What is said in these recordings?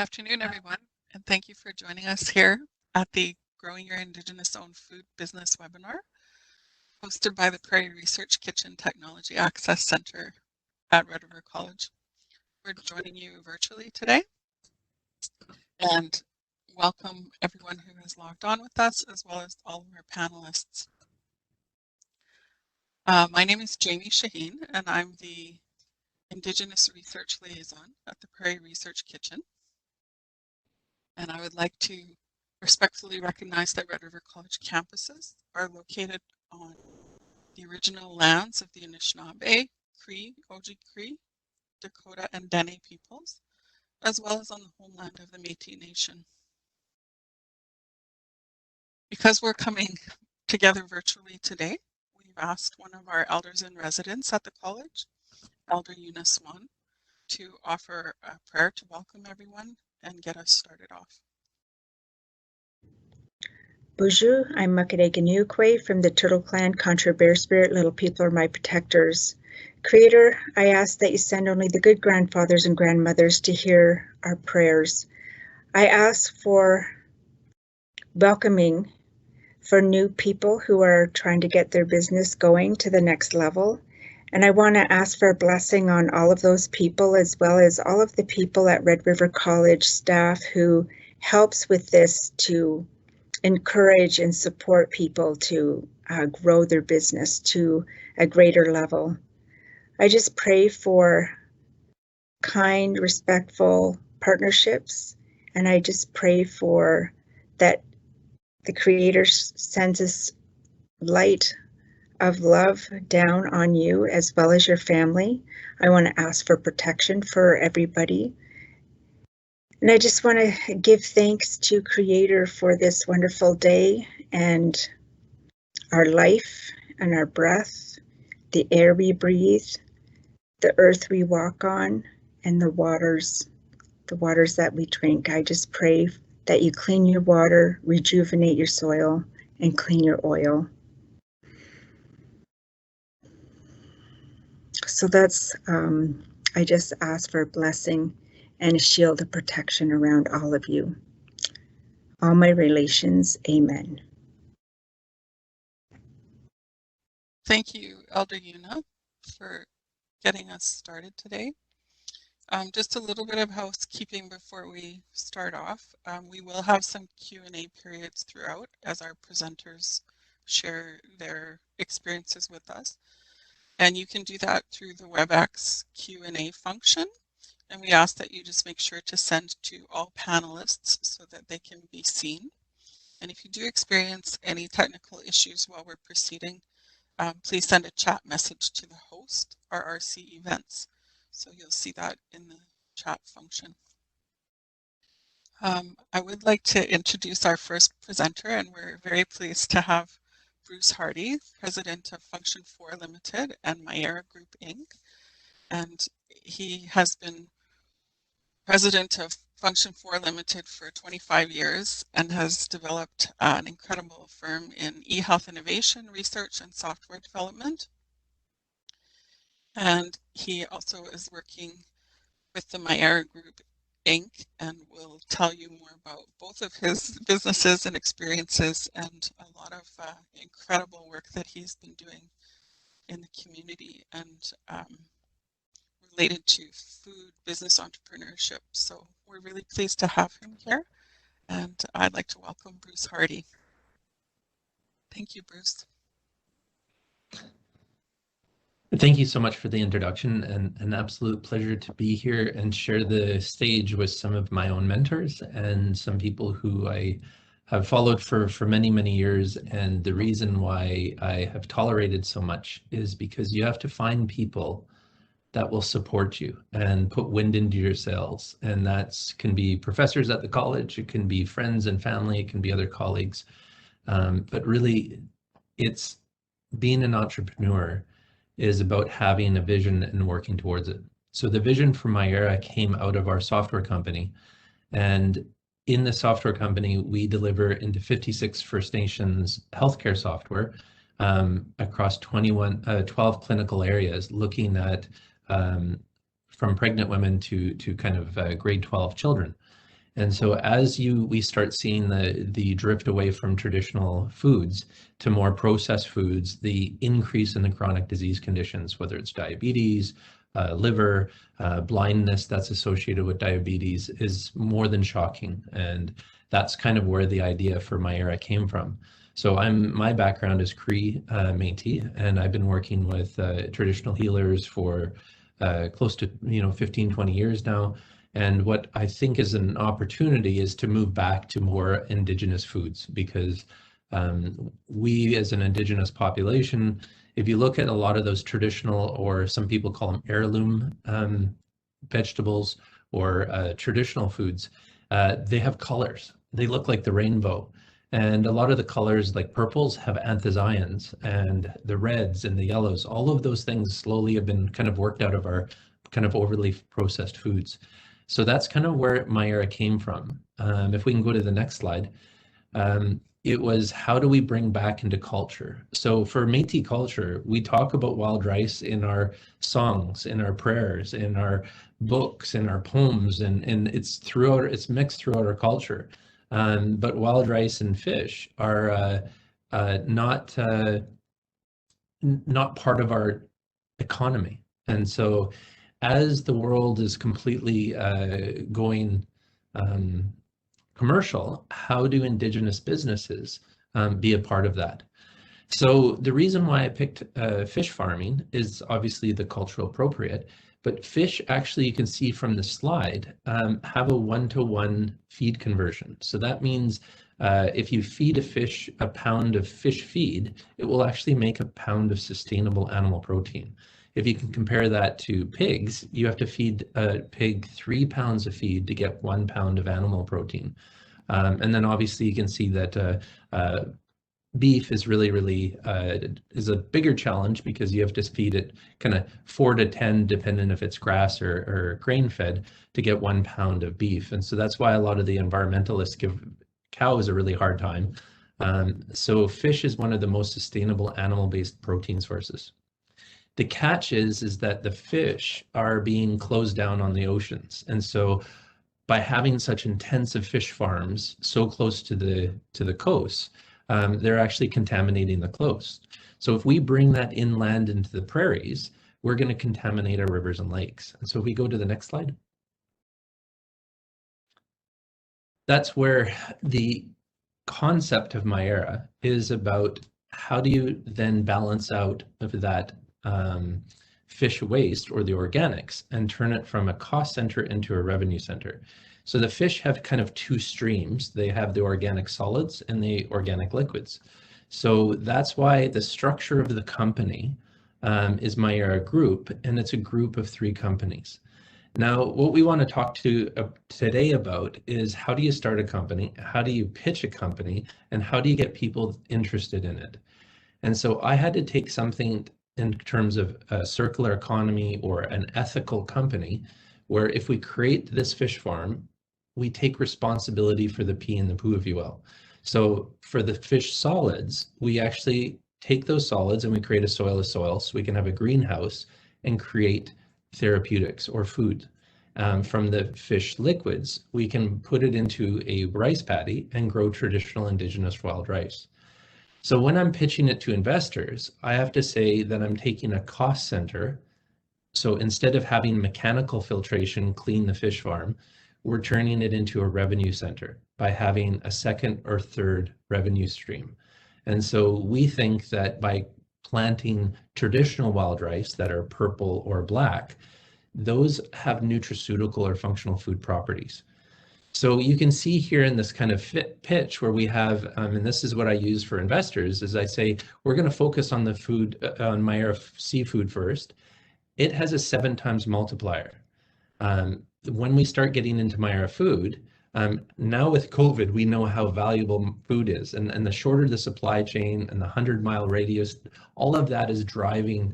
Afternoon, everyone, and thank you for joining us here at the Growing Your Indigenous-Owned Food Business webinar, hosted by the Prairie Research Kitchen Technology Access Center at Red River College. We're joining you virtually today, and welcome everyone who has logged on with us, as well as all of our panelists. My name is Jamie Shaheen, and I'm the Indigenous Research Liaison at the Prairie Research Kitchen. And I would like to respectfully recognize that Red River College campuses are located on the original lands of the Anishinaabe, Cree, Cree, Dakota, and Dene peoples, as well as on the homeland of the Métis Nation. Because we're coming together virtually today, we've asked one of our elders in residence at the college, Elder Eunice-Owned, to offer a prayer to welcome everyone and get us started off. Bonjour, I'm Makadeganukwe from the Turtle Clan, Contra Bear Spirit, Little People are my protectors. Creator, I ask that you send only the good grandfathers and grandmothers to hear our prayers. I ask for welcoming for new people who are trying to get their business going to the next level. And I want to ask for a blessing on all of those people, as well as all of the people at Red River College staff who helps with this to encourage and support people to grow their business to a greater level. I just pray for kind, respectful partnerships, and I just pray for that the Creator sends us light of love down on you as well as your family. I want to ask for protection for everybody. And I just want to give thanks to Creator for this wonderful day and our life and our breath, the air we breathe, the earth we walk on, and the waters that we drink. I just pray that you clean your water, rejuvenate your soil, and clean your oil. So that's, I just ask for a blessing and a shield of protection around all of you. All my relations, amen. Thank you, Elder Una, for getting us started today. Just a little bit of housekeeping before we start off. We will have some Q&A periods throughout as our presenters share their experiences with us. And you can do that through the WebEx Q&A function. And we ask that you just make sure to send to all panelists so that they can be seen. And if you do experience any technical issues while we're proceeding, please send a chat message to the host or RC Events. So you'll see that in the chat function. I would like to introduce our first presenter, and we're very pleased to have Bruce Hardy, President of Function 4 Limited and Myera Group, Inc. And he has been President of Function 4 Limited for 25 years and has developed an incredible firm in e-health innovation, research, and software development. And he also is working with the Myera Group, Inc. and will tell you more about both of his businesses and experiences and a lot of incredible work that he's been doing in the community and related to food business entrepreneurship. So we're really pleased to have him here, and I'd like to welcome Bruce Hardy. Thank you, Bruce. Thank you so much for the introduction, and an absolute pleasure to be here and share the stage with some of my own mentors and some people who I have followed for many, many years. And the reason why I have tolerated so much is because you have to find people that will support you and put wind into your sails. And that can be professors at the college, it can be friends and family, it can be other colleagues. But really, it's being an entrepreneur is about having a vision and working towards it. So the vision for Myera came out of our software company. And in the software company, we deliver into 56 First Nations healthcare software across 12 clinical areas, looking at from pregnant women to kind of grade 12 children. And so as we start seeing the drift away from traditional foods to more processed foods, the increase in the chronic disease conditions, whether it's diabetes, liver, blindness that's associated with diabetes, is more than shocking. And that's kind of where the idea for Myera came from. So my background is Cree Métis, and I've been working with traditional healers for close to 15, 20 years now. And what I think is an opportunity is to move back to more indigenous foods, because we as an indigenous population, if you look at a lot of those traditional, or some people call them heirloom vegetables or traditional foods, they have colors. They look like the rainbow. And a lot of the colors, like purples, have anthocyans, and the reds and the yellows, all of those things slowly have been kind of worked out of our kind of overly processed foods. So that's kind of where Myera came from. If we can go to the next slide. It was, how do we bring back into culture? So for Métis culture, we talk about wild rice in our songs, in our prayers, in our books, in our poems, and it's mixed throughout our culture. But wild rice and fish are not part of our economy. And so as the world is completely going commercial, how do Indigenous businesses be a part of that? So the reason why I picked fish farming is obviously the cultural appropriate, but fish, actually, you can see from the slide, have a 1-to-1 feed conversion. So that means if you feed a fish a pound of fish feed, it will actually make a pound of sustainable animal protein. If you can compare that to pigs, you have to feed a pig 3 pounds of feed to get 1 pound of animal protein. And then obviously you can see that beef is really is a bigger challenge, because you have to feed it kind of 4 to 10, depending if it's grass or grain fed, to get 1 pound of beef. And so that's why a lot of the environmentalists give cows a really hard time. So fish is one of the most sustainable animal-based protein sources. The catch is that the fish are being closed down on the oceans. And so by having such intensive fish farms so close to the coast, they're actually contaminating the coast. So if we bring that inland into the prairies, we're going to contaminate our rivers and lakes. And so if we go to the next slide, that's where the concept of Myera is about. How do you then balance out of that fish waste, or the organics, and turn it from a cost center into a revenue center? So the fish have kind of 2 streams. They have the organic solids and the organic liquids. So that's why the structure of the company is Myera Group, and it's a group of 3 companies. Now, what we want to talk to today about is, how do you start a company? How do you pitch a company? And how do you get people interested in it? And so I had to take something in terms of a circular economy or an ethical company, where if we create this fish farm, we take responsibility for the pee and the poo, if you will. So for the fish solids, we actually take those solids and we create a soil of soil, so we can have a greenhouse and create therapeutics or food. From the fish liquids, we can put it into a rice paddy and grow traditional Indigenous wild rice. So when I'm pitching it to investors, I have to say that I'm taking a cost center. So instead of having mechanical filtration clean the fish farm, we're turning it into a revenue center by having a second or third revenue stream. And so we think that by planting traditional wild rice that are purple or black, those have nutraceutical or functional food properties. So you can see here in this kind of pitch where we have, and this is what I use for investors, is I say, we're going to focus on the food, on Myera seafood first. It has a 7 times multiplier. When we start getting into Myera food, now with COVID, we know how valuable food is, and the shorter the supply chain and the 100-mile radius, all of that is driving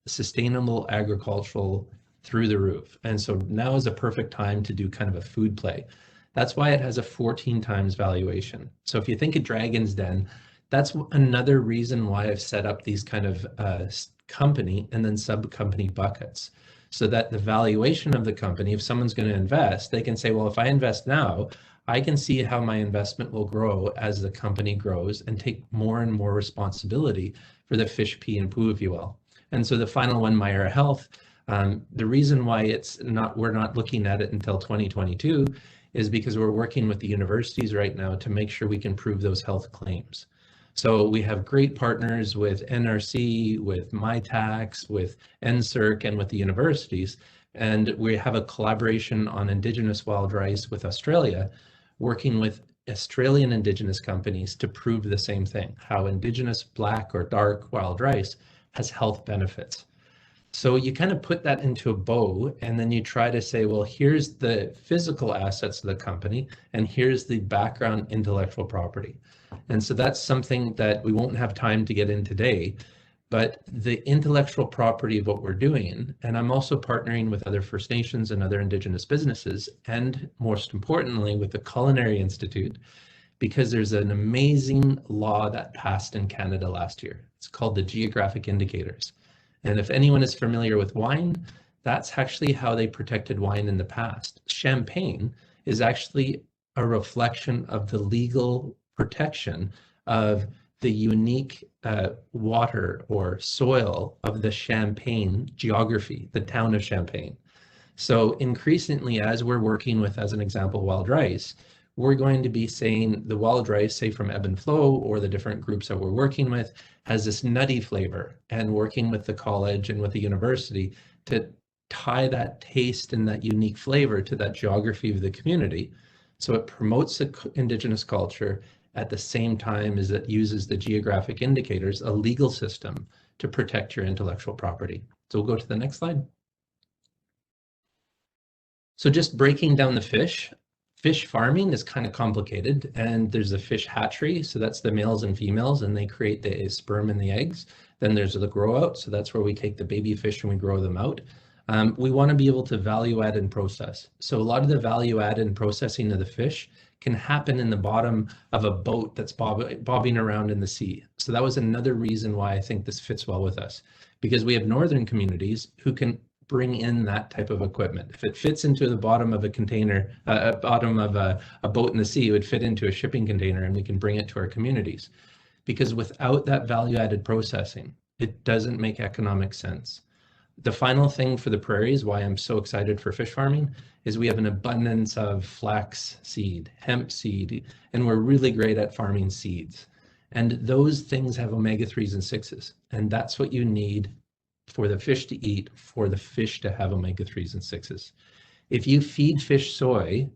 sustainable agricultural through the roof. And so now is a perfect time to do kind of a food play. That's why it has a 14 times valuation. So if you think of Dragon's Den, that's another reason why I've set up these kind of company and then sub-company buckets. so that the valuation of the company, if someone's going to invest, they can say, well, if I invest now, I can see how my investment will grow as the company grows and take more and more responsibility for the fish, pee, and poo, if you will. And so the final one, Myera Health, the reason why we're not looking at it until 2022 is because we're working with the universities right now to make sure we can prove those health claims. So we have great partners with NRC, with MyTax, with NSERC, and with the universities. And we have a collaboration on Indigenous wild rice with Australia, working with Australian Indigenous companies to prove the same thing, how Indigenous black or dark wild rice has health benefits. So you kind of put that into a bow, and then you try to say, well, here's the physical assets of the company, and here's the background intellectual property. And so that's something that we won't have time to get in today, but the intellectual property of what we're doing, and I'm also partnering with other First Nations and other Indigenous businesses, and most importantly, with the Culinary Institute, because there's an amazing law that passed in Canada last year. It's called the Geographic Indicators. And if anyone is familiar with wine, that's actually how they protected wine in the past. Champagne is actually a reflection of the legal protection of the unique water or soil of the Champagne geography, the town of Champagne. So increasingly, as we're working with, as an example, wild rice, we're going to be saying the wild rice, say from Ebb and Flow or the different groups that we're working with, has this nutty flavor, and working with the college and with the university to tie that taste and that unique flavor to that geography of the community. So it promotes the Indigenous culture at the same time as it uses the geographic indicators, a legal system to protect your intellectual property. So we'll go to the next slide. So just breaking down the fish farming is kind of complicated, and there's a fish hatchery, so that's the males and females, and they create the sperm and the eggs. Then there's the grow out, so that's where we take the baby fish and we grow them out. We want to be able to value add and process. So a lot of the value add and processing of the fish can happen in the bottom of a boat that's bobbing around in the sea. So that was another reason why I think this fits well with us, because we have northern communities who can bring in that type of equipment. If it fits into the bottom of a container, bottom of a boat in the sea, it would fit into a shipping container, and we can bring it to our communities. Because without that value-added processing, it doesn't make economic sense. The final thing for the prairies, why I'm so excited for fish farming, is we have an abundance of flax seed, hemp seed, and we're really great at farming seeds. And those things have omega-3s and 6s, and that's what you need for the fish to eat, for the fish to have omega-3s and 6s. If you feed fish soy,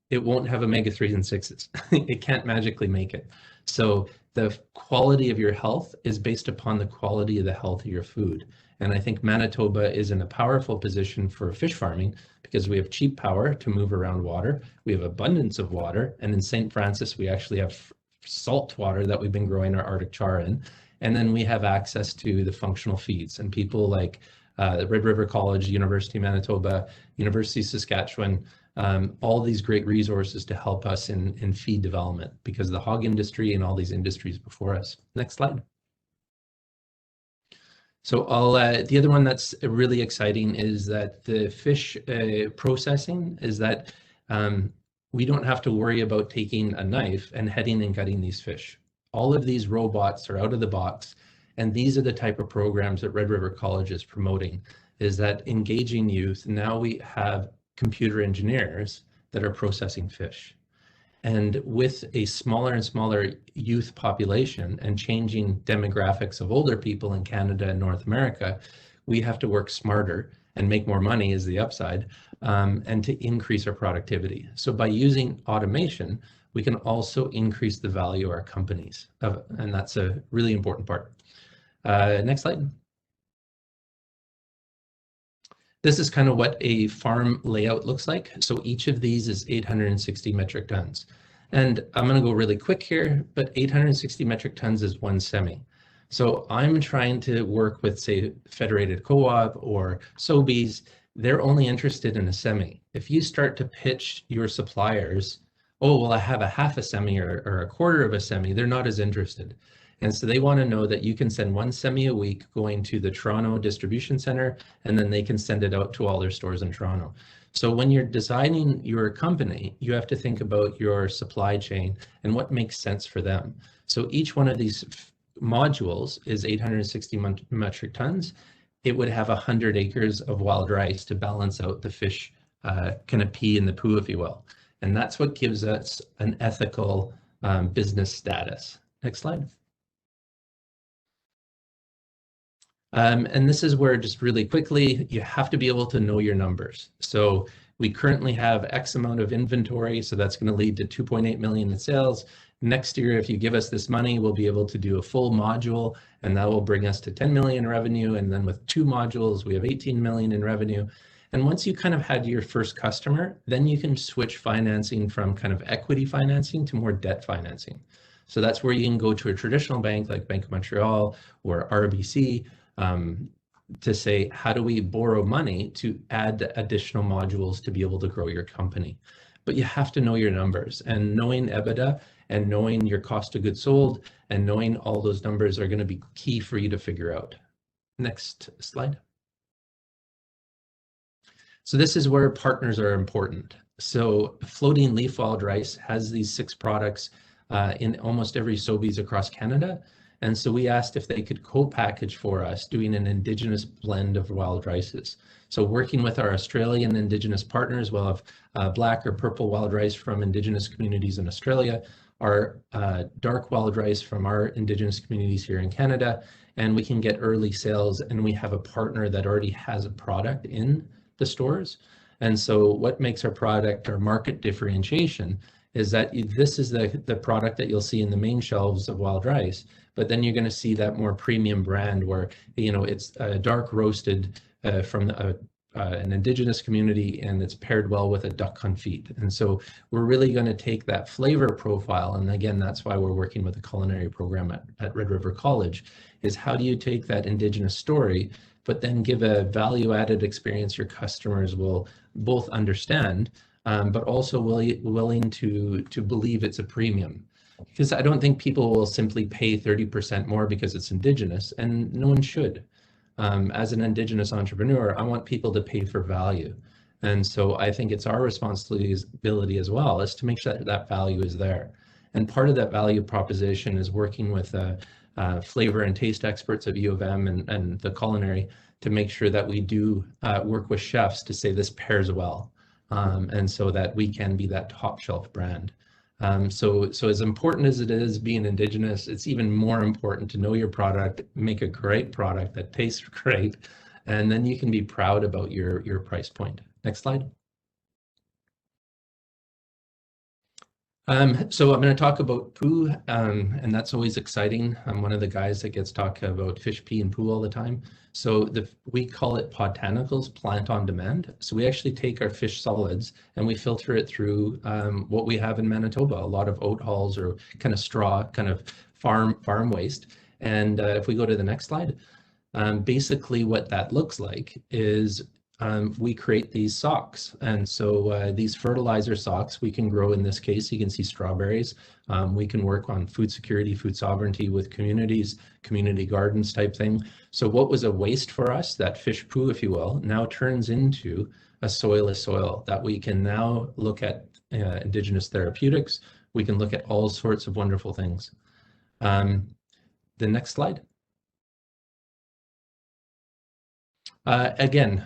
it won't have omega-3s and 6s. It can't magically make it. So the quality of your health is based upon the quality of the health of your food. And I think Manitoba is in a powerful position for fish farming because we have cheap power to move around water. We have abundance of water. And in St. Francis, we actually have salt water that we've been growing our Arctic char in. And then we have access to the functional feeds, and people like Red River College, University of Manitoba, University of Saskatchewan, all these great resources to help us in feed development because of the hog industry and all these industries before us. Next slide. So the other one that's really exciting is that the fish processing is that we don't have to worry about taking a knife and heading and gutting these fish. All of these robots are out of the box, and these are the type of programs that Red River College is promoting, is that engaging youth. Now we have computer engineers that are processing fish. And with a smaller and smaller youth population and changing demographics of older people in Canada and North America, we have to work smarter and make more money is the upside, and to increase our productivity. So by using automation, we can also increase the value of our companies, and that's a really important part. Next slide. This is kind of what a farm layout looks like. So each of these is 860 metric tons. And I'm going to go really quick here, but 860 metric tons is one semi. So I'm trying to work with, say, Federated Co-op or Sobeys. They're only interested in a semi. If you start to pitch your suppliers, oh, well, I have a half a semi or a quarter of a semi, they're not as interested. And so they want to know that you can send one semi a week going to the Toronto distribution center, and then they can send it out to all their stores in Toronto. So when you're designing your company, you have to think about your supply chain and what makes sense for them. So each one of these modules is 860 metric tons. It would have 100 acres of wild rice to balance out the fish kind of pee in the poo, if you will. And that's what gives us an ethical business status. Next slide. And this is where, just really quickly, you have to be able to know your numbers. So we currently have X amount of inventory, so that's going to lead to 2.8 million in sales. Next year, if you give us this money, we'll be able to do a full module, and that will bring us to 10 million in revenue. And then with 2 modules, we have 18 million in revenue. And once you kind of had your first customer, then you can switch financing from kind of equity financing to more debt financing. So that's where you can go to a traditional bank like Bank of Montreal or RBC, to say, how do we borrow money to add additional modules to be able to grow your company? But you have to know your numbers, and knowing EBITDA and knowing your cost of goods sold and knowing all those numbers are going to be key for you to figure out. Next slide. So this is where partners are important. So Floating Leaf Wild Rice has these 6 products in almost every Sobeys across Canada. And so we asked if they could co-package for us doing an Indigenous blend of wild rices. So working with our Australian Indigenous partners, we'll have black or purple wild rice from Indigenous communities in Australia, our dark wild rice from our Indigenous communities here in Canada, and we can get early sales, and we have a partner that already has a product in the stores. And so what makes our product, our market differentiation, is that this is the product that you'll see in the main shelves of wild rice, but then you're going to see that more premium brand where, you know, it's dark roasted from an Indigenous community, and it's paired well with a duck confit. And so we're really going to take that flavor profile, and again, that's why we're working with the culinary program at Red River College, is how do you take that Indigenous story, but then give a value-added experience your customers will both understand, but also willing to believe it's a premium. Because I don't think people will simply pay 30% more because it's Indigenous, and no one should. As an Indigenous entrepreneur, I want people to pay for value. And so I think it's our responsibility as well is to make sure that that value is there. And part of that value proposition is working with flavor and taste experts at U of M and the culinary to make sure that we do work with chefs to say this pairs well. And so that we can be that top shelf brand. So as important as it is being Indigenous, it's even more important to know your product, make a great product that tastes great, and then you can be proud about your price point. Next slide. So I'm going to talk about poo, and that's always exciting. I'm one of the guys that gets talked about fish pee and poo all the time. So we call it botanicals, plant on demand. So we actually take our fish solids and we filter it through what we have in Manitoba, a lot of oat hulls or kind of straw, kind of farm waste. And if we go to the next slide, basically what that looks like is we create these socks. And so these fertilizer socks we can grow. In this case, you can see strawberries. We can work on food security, food sovereignty with communities, community gardens type thing. So what was a waste for us, that fish poo, if you will, now turns into a soilless soil that we can now look at Indigenous therapeutics. We can look at all sorts of wonderful things. The next slide. Again,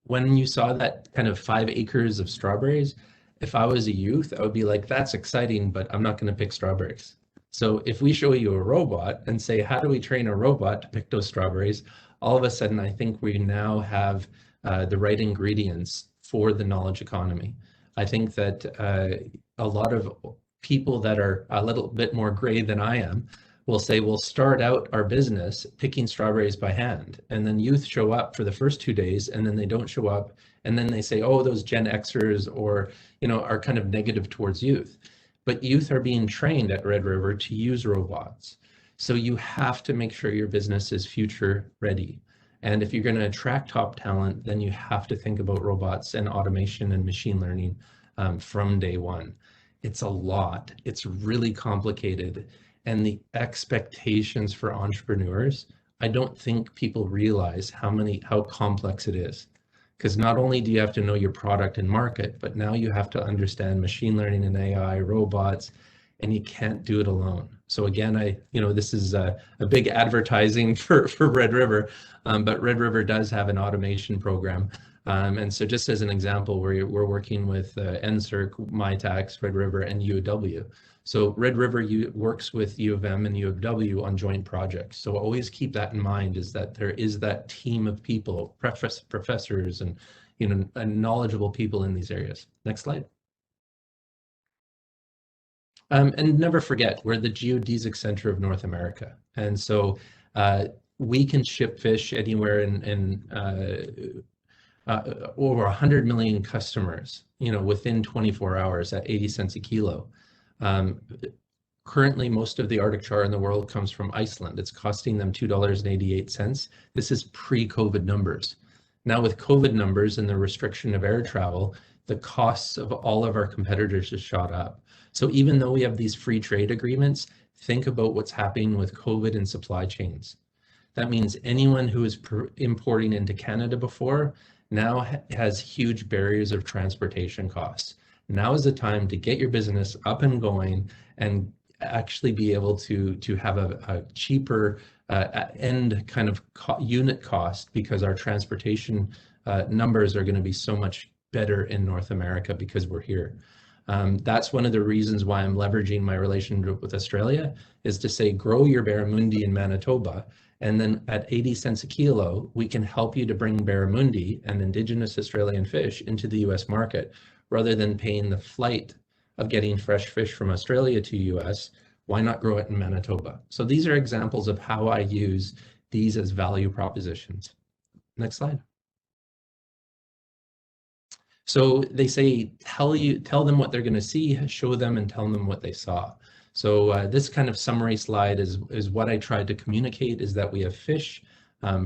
when you saw that kind of 5 acres of strawberries, if I was a youth, I would be like, that's exciting, but I'm not going to pick strawberries. So if we show you a robot and say, how do we train a robot to pick those strawberries? All of a sudden, I think we now have the right ingredients for the knowledge economy. I think that a lot of people that are a little bit more gray than I am will say, we'll start out our business picking strawberries by hand. And then youth show up for the first 2 days and then they don't show up. And then they say, oh, those Gen Xers or, you know, are kind of negative towards youth. But youth are being trained at Red River to use robots. So you have to make sure your business is future ready. And if you're going to attract top talent, then you have to think about robots and automation and machine learning from day one. It's a lot. It's really complicated. and the expectations for entrepreneurs, I don't think people realize how complex it is. Because not only do you have to know your product and market, but now you have to understand machine learning and AI, robots, and you can't do it alone. So again, this is a big advertising for Red River, but Red River does have an automation program. And so just as an example, we're working with NSERC, MyTax, Red River, and U of W. So Red River works with U of M and U of W on joint projects. So always keep that in mind, is that there is that team of people, professors and and knowledgeable people in these areas. Next slide. And never forget, we're the geodesic center of North America. And so we can ship fish anywhere in over 100 million customers, within 24 hours at 80 cents a kilo. Currently, most of the Arctic char in the world comes from Iceland. It's costing them $2.88. This is pre-COVID numbers. Now with COVID numbers and the restriction of air travel, the costs of all of our competitors have shot up. So even though we have these free trade agreements, think about what's happening with COVID and supply chains. That means anyone who is importing into Canada before now has huge barriers of transportation costs. Now is the time to get your business up and going and actually be able to have a cheaper end kind of unit cost, because our transportation numbers are going to be so much better in North America because we're here. That's one of the reasons why I'm leveraging my relationship with Australia, is to say, grow your barramundi in Manitoba, and then at 80 cents a kilo, we can help you to bring barramundi and indigenous Australian fish into the US market, rather than paying the flight of getting fresh fish from Australia to US. Why not grow it in Manitoba? So these are examples of how I use these as value propositions. Next slide. So they say, tell them what they're going to see, show them and tell them what they saw. So this kind of summary slide is what I tried to communicate, is that we have fish.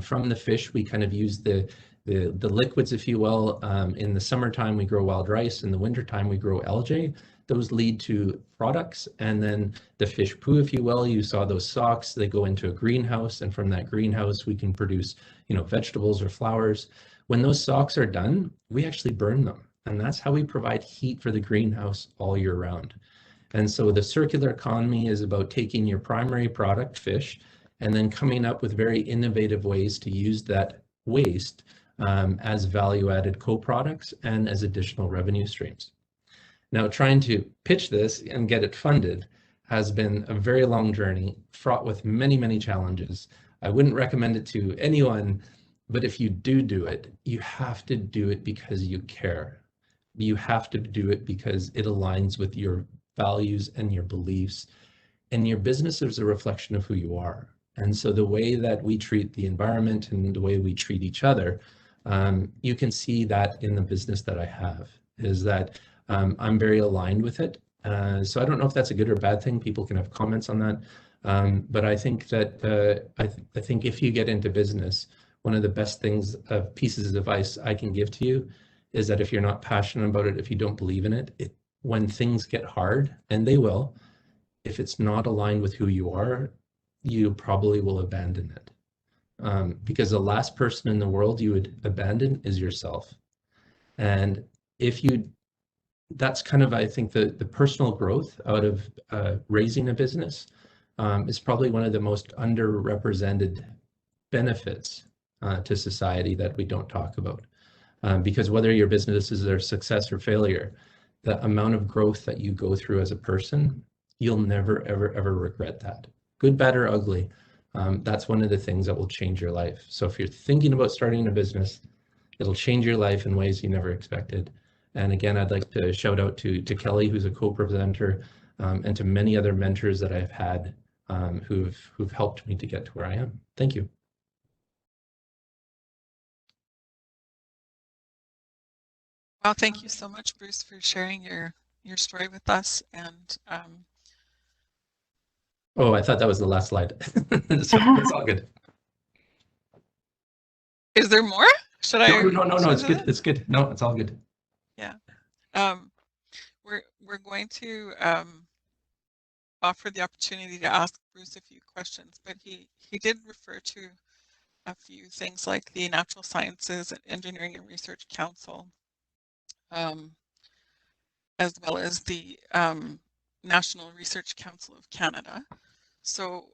From the fish, we kind of use the liquids, if you will. In the summertime, we grow wild rice. In the wintertime, we grow algae. Those lead to products. And then the fish poo, if you will, you saw those socks, they go into a greenhouse. And from that greenhouse, we can produce, vegetables or flowers. When those socks are done, we actually burn them. And that's how we provide heat for the greenhouse all year round. And so the circular economy is about taking your primary product, fish, and then coming up with very innovative ways to use that waste as value-added co-products and as additional revenue streams. Now, trying to pitch this and get it funded has been a very long journey, fraught with many, many challenges. I wouldn't recommend it to anyone, but if you do it, you have to do it because you care. You have to do it because it aligns with your values and your beliefs, and your business is a reflection of who you are. And so the way that we treat the environment and the way we treat each other, you can see that in the business that I have, is that I'm very aligned with it. So I don't know if that's a good or bad thing. People can have comments on that. But I think that I think if you get into business, one of the best things, pieces of advice I can give to you, is that if you're not passionate about it, if you don't believe in it, when things get hard, and they will, if it's not aligned with who you are, you probably will abandon it. Because the last person in the world you would abandon is yourself. And that's kind of, I think, the personal growth out of raising a business is probably one of the most underrepresented benefits to society that we don't talk about. Because whether your business is a success or failure, the amount of growth that you go through as a person, you'll never, ever, ever regret that. Good, bad, or ugly, that's one of the things that will change your life. So if you're thinking about starting a business, it'll change your life in ways you never expected. And again, I'd like to shout out to Kelly, who's a co-presenter, and to many other mentors that I've had who've helped me to get to where I am. Thank you. Well, thank you so much, Bruce, for sharing your story with us. And oh, I thought that was the last slide. So it's all good. Is there more? Should I? No, it's good. It's good. No, it's all good. Yeah. We're going to offer the opportunity to ask Bruce a few questions, but he did refer to a few things like the Natural Sciences Engineering and Research Council, as well as the National Research Council of Canada. So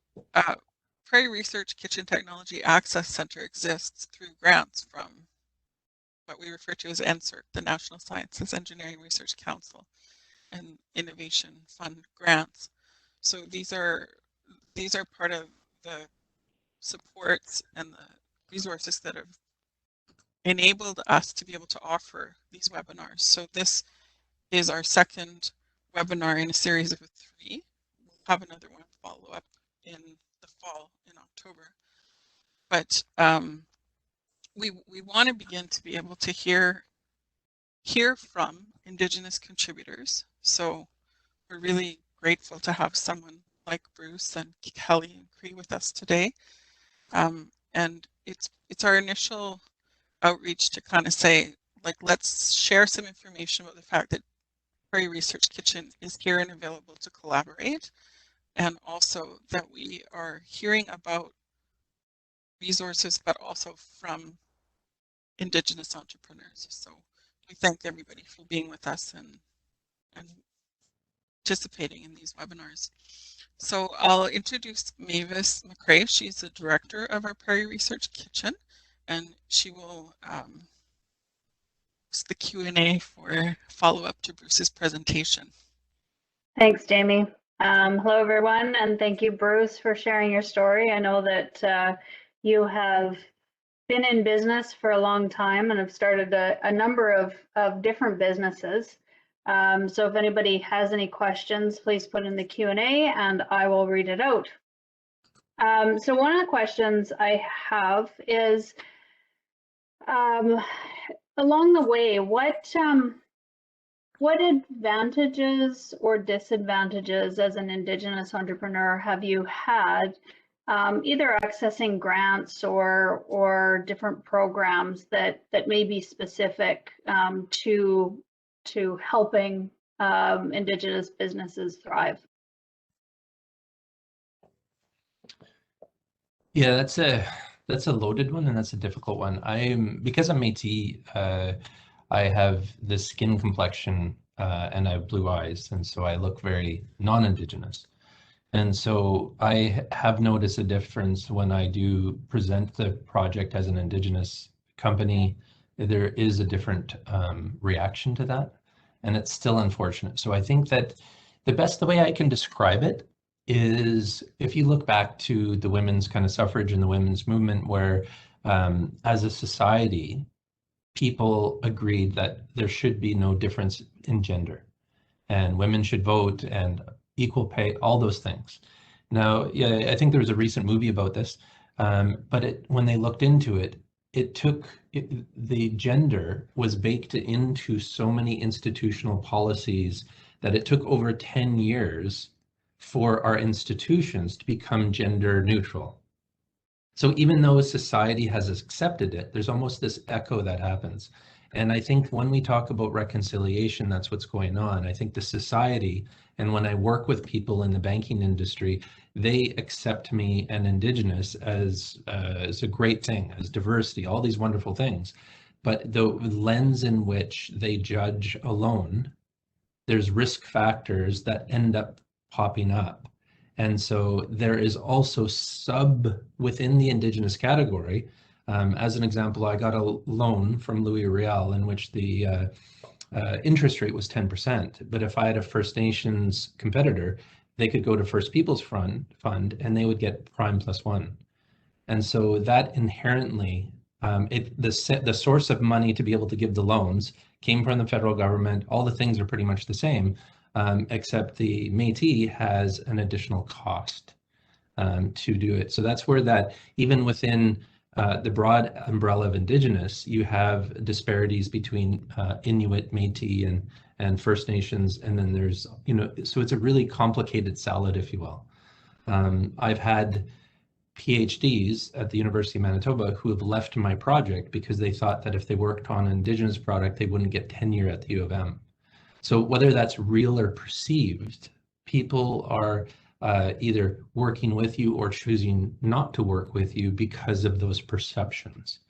Prairie Research Kitchen Technology Access Centre exists through grants from what we refer to as NSERC, the National Sciences Engineering Research Council, and Innovation Fund grants. So these are part of the supports and the resources that have enabled us to be able to offer these webinars. So this is our second webinar in a series of 3. We'll have another one follow up in the fall, in October. But we want to begin to be able to hear from Indigenous contributors. So we're really grateful to have someone like Bruce and Kelly and Cree with us today. And it's our initial outreach to kind of say, like, let's share some information about the fact that Prairie Research Kitchen is here and available to collaborate, and also that we are hearing about resources, but also from Indigenous entrepreneurs. So we thank everybody for being with us and participating in these webinars. So I'll introduce Mavis McCrae. She's the director of our Prairie Research Kitchen, and she will use the Q&A for follow-up to Bruce's presentation. Thanks, Jamie. Hello, everyone, and thank you, Bruce, for sharing your story. I know that you have been in business for a long time and have started a number of different businesses. So if anybody has any questions, please put in the Q&A and I will read it out. So one of the questions I have is, along the way, what advantages or disadvantages as an Indigenous entrepreneur have you had, either accessing grants or different programs that may be specific to helping Indigenous businesses thrive? Yeah, that's a loaded one, and that's a difficult one. Because I'm Métis, I have this skin complexion and I have blue eyes, and so I look very non-Indigenous. And so I have noticed a difference when I do present the project as an Indigenous company. There is a different reaction to that, and it's still unfortunate. So I think that the way I can describe it is, if you look back to the women's kind of suffrage and the women's movement, where as a society, people agreed that there should be no difference in gender, and women should vote and equal pay, all those things. Now, yeah, I think there was a recent movie about this, but when they looked into it, the gender was baked into so many institutional policies that it took over 10 years for our institutions to become gender neutral. So even though society has accepted it, there's almost this echo that happens. And I think when we talk about reconciliation, that's what's going on. I think the society, and when I work with people in the banking industry, they accept me and Indigenous as a great thing, as diversity, all these wonderful things. But the lens in which they judge alone, there's risk factors that end up popping up. And so there is also within the Indigenous category. As an example, I got a loan from Louis Riel in which the interest rate was 10%. But if I had a First Nations competitor, they could go to First Peoples Fund and they would get prime +1. And so that inherently, the source of money to be able to give the loans came from the federal government. All the things are pretty much the same, except the Métis has an additional cost to do it. So that's where that, even within the broad umbrella of Indigenous, you have disparities between Inuit, Métis, and First Nations, and then there's, so it's a really complicated salad, if you will. I've had PhDs at the University of Manitoba who have left my project because they thought that if they worked on an Indigenous product, they wouldn't get tenure at the U of M. So whether that's real or perceived, people are either working with you or choosing not to work with you because of those perceptions.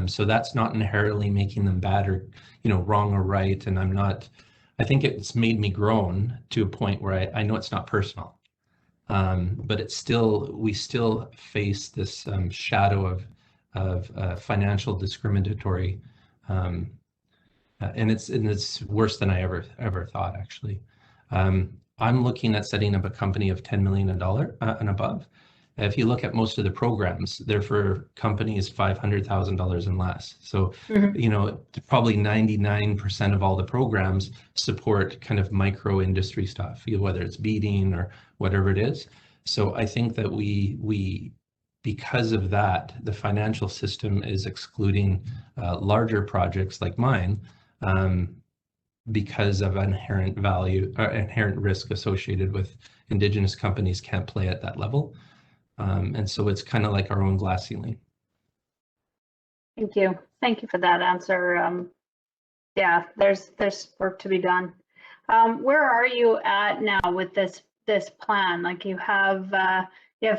So that's not inherently making them bad or, wrong or right. And I think it's made me grown to a point where I know it's not personal. But we still face this shadow of financial discriminatory, and it's worse than I ever thought, actually. I'm looking at setting up a company of $10 million and above. If you look at most of the programs, they're for companies $500,000 and less. So, probably 99% of all the programs support kind of micro industry stuff, whether it's beading or whatever it is. So I think that we because of that, the financial system is excluding larger projects like mine because of inherent value or inherent risk associated with Indigenous companies can't play at that level. And so it's kind of like our own glass ceiling. Thank you. Thank you for that answer. Yeah, there's work to be done. Where are you at now with this plan? Like you have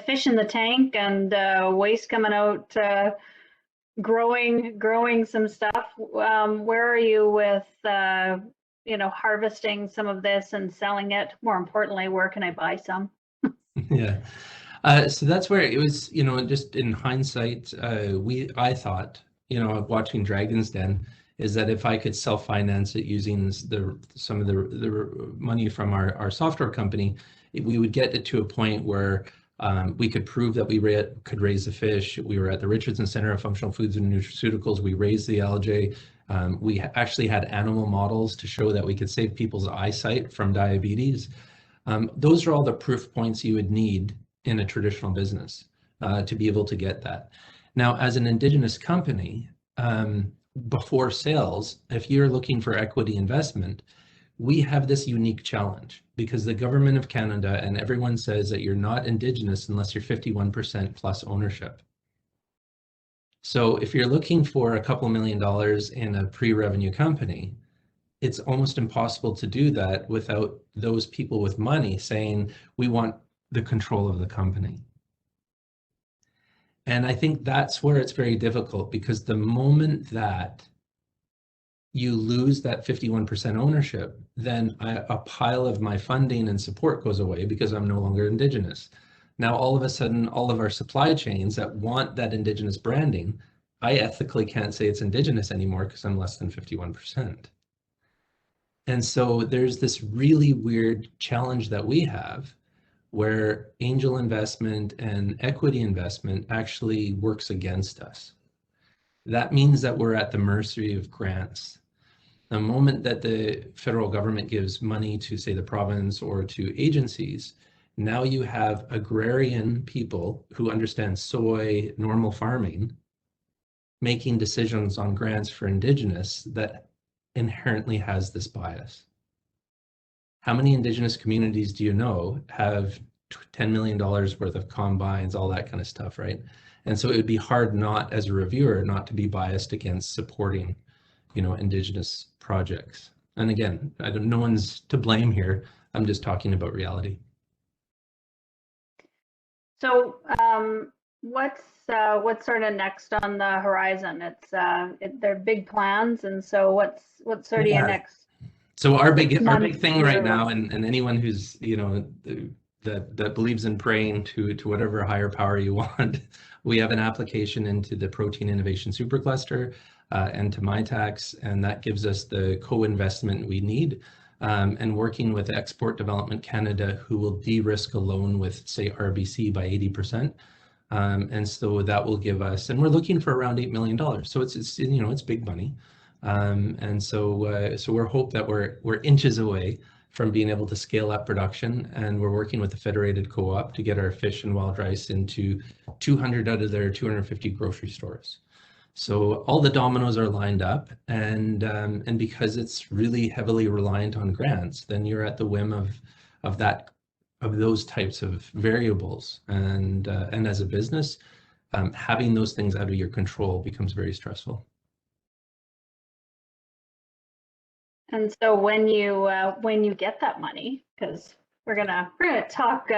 fish in the tank and waste coming out, growing some stuff. Where are you with harvesting some of this and selling it? More importantly, where can I buy some? Yeah. So that's where it was, just in hindsight, I thought, watching Dragon's Den, is that if I could self-finance it using some of the money from our software company, we would get it to a point where we could prove that we could raise the fish. We were at the Richardson Center of Functional Foods and Nutraceuticals. We raised the algae. We actually had animal models to show that we could save people's eyesight from diabetes. Those are all the proof points you would need in a traditional business to be able to get that. Now, as an Indigenous company, before sales, if you're looking for equity investment, we have this unique challenge because the government of Canada and everyone says that you're not Indigenous unless you're 51% plus ownership. So if you're looking for a couple $1 million in a pre-revenue company, it's almost impossible to do that without those people with money saying, we want the control of the company. And I think that's where it's very difficult, because the moment that you lose that 51% ownership, then a pile of my funding and support goes away because I'm no longer Indigenous. Now, all of a sudden, all of our supply chains that want that Indigenous branding, I ethically can't say it's Indigenous anymore because I'm less than 51%. And so there's this really weird challenge that we have where angel investment and equity investment actually works against us. That means that we're at the mercy of grants. The moment that the federal government gives money to, say, the province or to agencies, now you have agrarian people who understand soy, normal farming, making decisions on grants for Indigenous that inherently has this bias. How many Indigenous communities do you know have $10 million worth of combines, all that kind of stuff, right? And so it would be hard not, as a reviewer, not to be biased against supporting, Indigenous projects. And again, no one's to blame here. I'm just talking about reality. So what's sort of next on the horizon? They're big plans, and so what's sort of your next? So our big thing right now, and anyone who's that believes in praying to whatever higher power you want, we have an application into the Protein Innovation Supercluster and to MyTax, and that gives us the co-investment we need. And working with Export Development Canada, who will de-risk a loan with, say, RBC by 80%. And so that will give us, and we're looking for around $8 million. So it's big money. And so we're hope that we're inches away from being able to scale up production, and we're working with the Federated Co-op to get our fish and wild rice into 200 out of their 250 grocery stores. So all the dominoes are lined up, and because it's really heavily reliant on grants, then you're at the whim of those types of variables, and as a business, having those things out of your control becomes very stressful. And so when you get that money, because gonna talk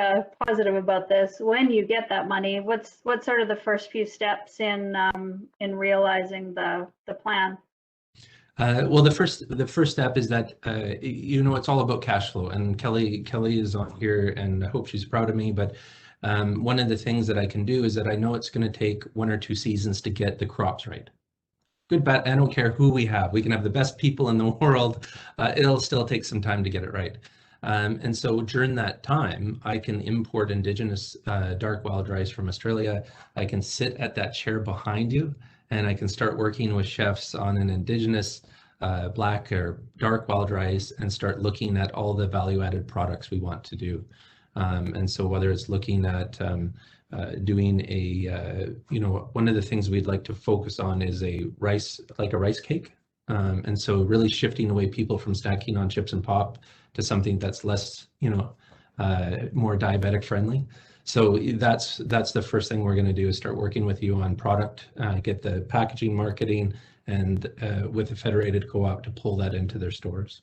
positive about this. When you get that money, what's sort of the first few steps in realizing the plan? Well, the first step is that it's all about cash flow, and Kelly is on here, and I hope she's proud of me. But one of the things that I can do is that I know it's going to take 1 or 2 seasons to get the crops right. Good, bad, I don't care who we have. We can have the best people in the world. It'll still take some time to get it right. And so during that time, I can import Indigenous dark wild rice from Australia. I can sit at that chair behind you, and I can start working with chefs on an Indigenous black or dark wild rice and start looking at all the value-added products we want to do. And so whether it's looking at doing one of the things we'd like to focus on is a rice cake. And so really shifting away people from snacking on chips and pop to something that's less, more diabetic friendly. So that's the first thing we're going to do, is start working with you on product, get the packaging, marketing, and with the Federated Co-op to pull that into their stores.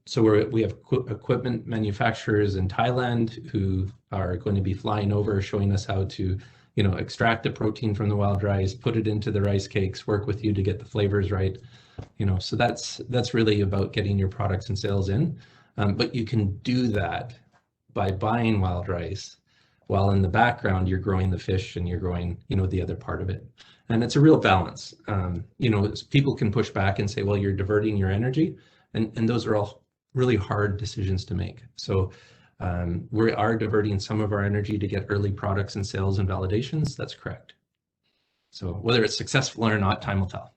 So we have equipment manufacturers in Thailand who are going to be flying over, showing us how to, extract the protein from the wild rice, put it into the rice cakes, work with you to get the flavors right. So that's really about getting your products and sales in. But you can do that by buying wild rice, while in the background you're growing the fish and you're growing, the other part of it. And it's a real balance. People can push back and say, well, you're diverting your energy. And those are all really hard decisions to make. So we are diverting some of our energy to get early products and sales and validations. That's correct. So whether it's successful or not, time will tell.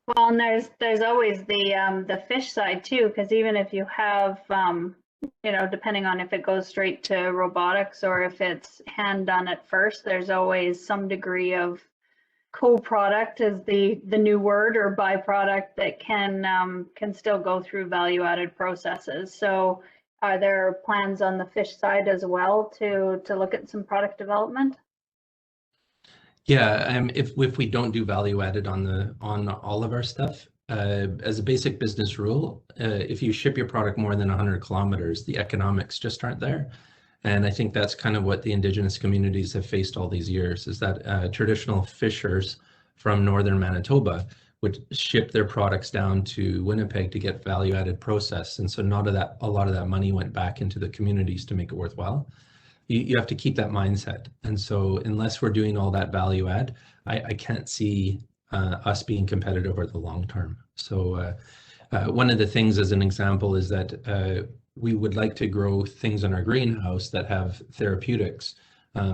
Well, and there's always the fish side too, because even if you have, depending on if it goes straight to robotics or if it's hand done at first, there's always some degree of co-product is the new word, or byproduct that can still go through value-added processes. So are there plans on the fish side as well to look at some product development? Yeah, if we don't do value added on all of our stuff, as a basic business rule, if you ship your product more than 100 kilometers, the economics just aren't there. And I think that's kind of what the Indigenous communities have faced all these years, is that traditional fishers from northern Manitoba would ship their products down to Winnipeg to get value-added processed. And so a lot of that money went back into the communities to make it worthwhile. You have to keep that mindset. And so unless we're doing all that value add, I can't see us being competitive over the long term. So one of the things, as an example, is that we would like to grow things in our greenhouse that have therapeutics,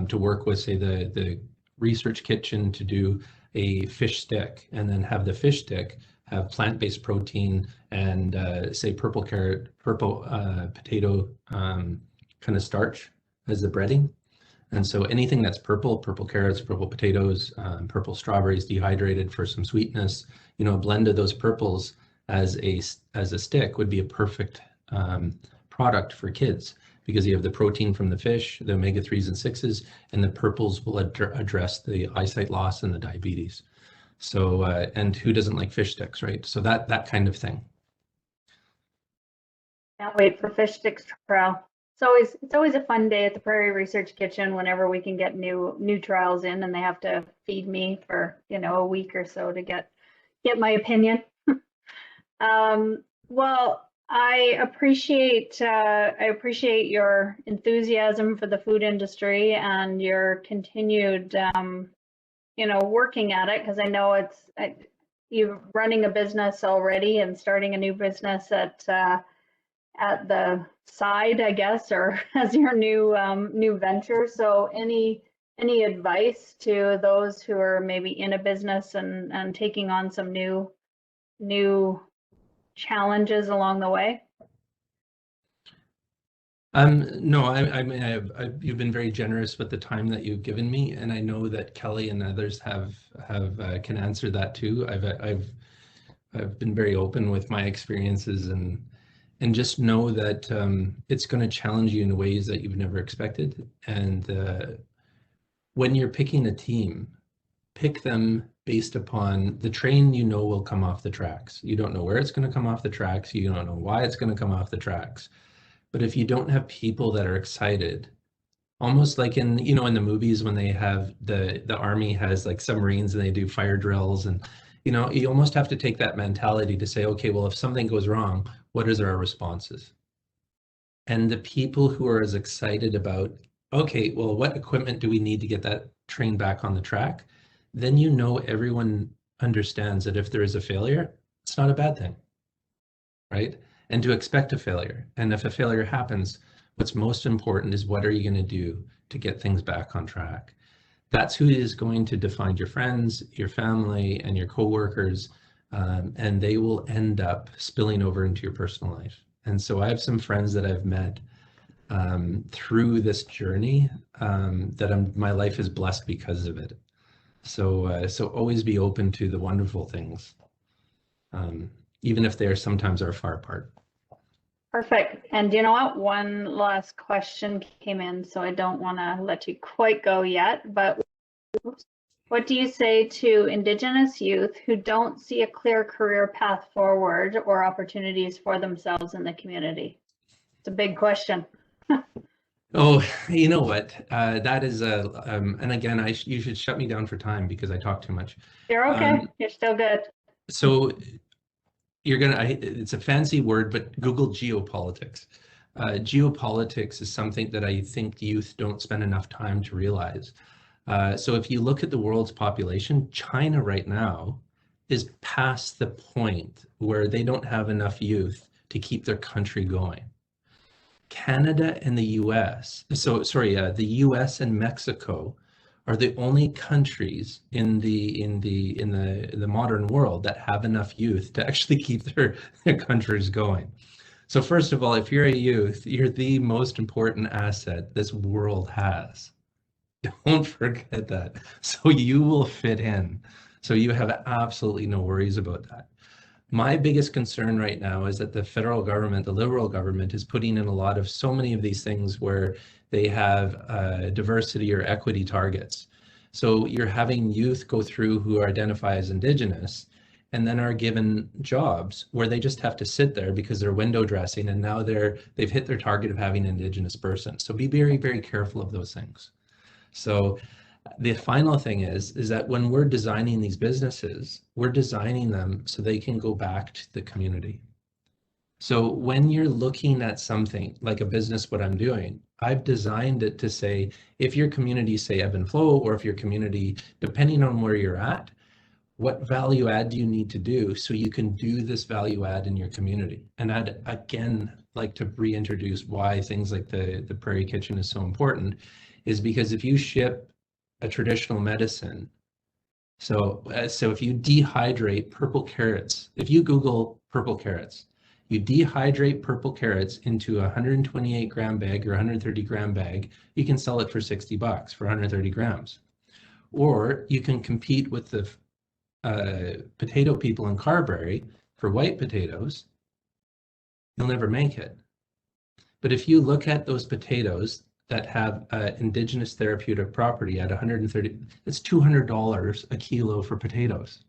to work with, say, the research kitchen to do a fish stick, and then have the fish stick have plant-based protein and say purple potato kind of starch as the breading. And so anything that's purple carrots, purple potatoes, purple strawberries dehydrated for some sweetness, a blend of those purples as a stick would be a perfect product for kids, because you have the protein from the fish, the omega-3s and 6s, and the purples will address the eyesight loss and the diabetes. So, and who doesn't like fish sticks, right? So that kind of thing. Can't wait for fish sticks trial. It's always a fun day at the Prairie Research Kitchen whenever we can get new trials in, and they have to feed me for a week or so to get my opinion. Well, I appreciate your enthusiasm for the food industry and your continued working at it, because I know you're running a business already and starting a new business at the side, I guess, or as your new venture. So any advice to those who are maybe in a business and taking on some new challenges along the way? No, you've been very generous with the time that you've given me, and I know that Kelly and others can answer that too. I've been very open with my experiences, and just know that it's going to challenge you in ways that you've never expected. And when you're picking a team, pick them based upon the train will come off the tracks. You don't know where it's going to come off the tracks. You don't know why it's going to come off the tracks. But if you don't have people that are excited, almost like in, you know, in the movies when they have the army has like submarines and they do fire drills, and you know, you almost have to take that mentality to say, okay, well, if something goes wrong, what is our responses? And the people who are as excited about, okay, well, what equipment do we need to get that train back on the track? Then you know everyone understands that if there is a failure, it's not a bad thing, right? And to expect a failure. And if a failure happens, what's most important is what are you going to do to get things back on track? That's who is going to define your friends, your family, and your coworkers, and they will end up spilling over into your personal life. And so I have some friends that I've met through this journey that my life is blessed because of it. So always be open to the wonderful things, even if they are sometimes are far apart. Perfect. And you know what? One last question came in, so I don't want to let you quite go yet, but what do you say to Indigenous youth who don't see a clear career path forward or opportunities for themselves in the community? It's a big question. Oh, you know what? That is and again, you should shut me down for time because I talk too much. You're okay. You're still good. So it's a fancy word, but Google geopolitics. Geopolitics is something that I think youth don't spend enough time to realize. So if you look at the world's population, China right now is past the point where they don't have enough youth to keep their country going. Canada and the US, the US and Mexico are the only countries in the modern world that have enough youth to actually keep their countries going. So first of all, if you're a youth, you're the most important asset this world has. Don't forget that. So you will fit in. So you have absolutely no worries about that. My biggest concern right now is that the federal government, the Liberal government, is putting in so many of these things where they have diversity or equity targets. So you're having youth go through who identify as Indigenous and then are given jobs where they just have to sit there because they're window dressing, and now they've hit their target of having an Indigenous person. So be very, very careful of those things. So the final thing is that when we're designing these businesses, we're designing them so they can go back to the community. So when you're looking at something like a business, what I'm doing, I've designed it to say, if your community say ebb and flow, or if your community, depending on where you're at, what value add do you need to do so you can do this value add in your community? And I'd again like to reintroduce why things like the Prairie Kitchen is so important, is because if you ship a traditional medicine, so if you dehydrate purple carrots, if you Google purple carrots, you dehydrate purple carrots into a 128 gram bag or 130 gram bag, you can sell it for $60 for 130 grams. Or you can compete with the potato people in Carberry for white potatoes, you'll never make it. But if you look at those potatoes that have Indigenous therapeutic property at 130, it's $200 a kilo for potatoes.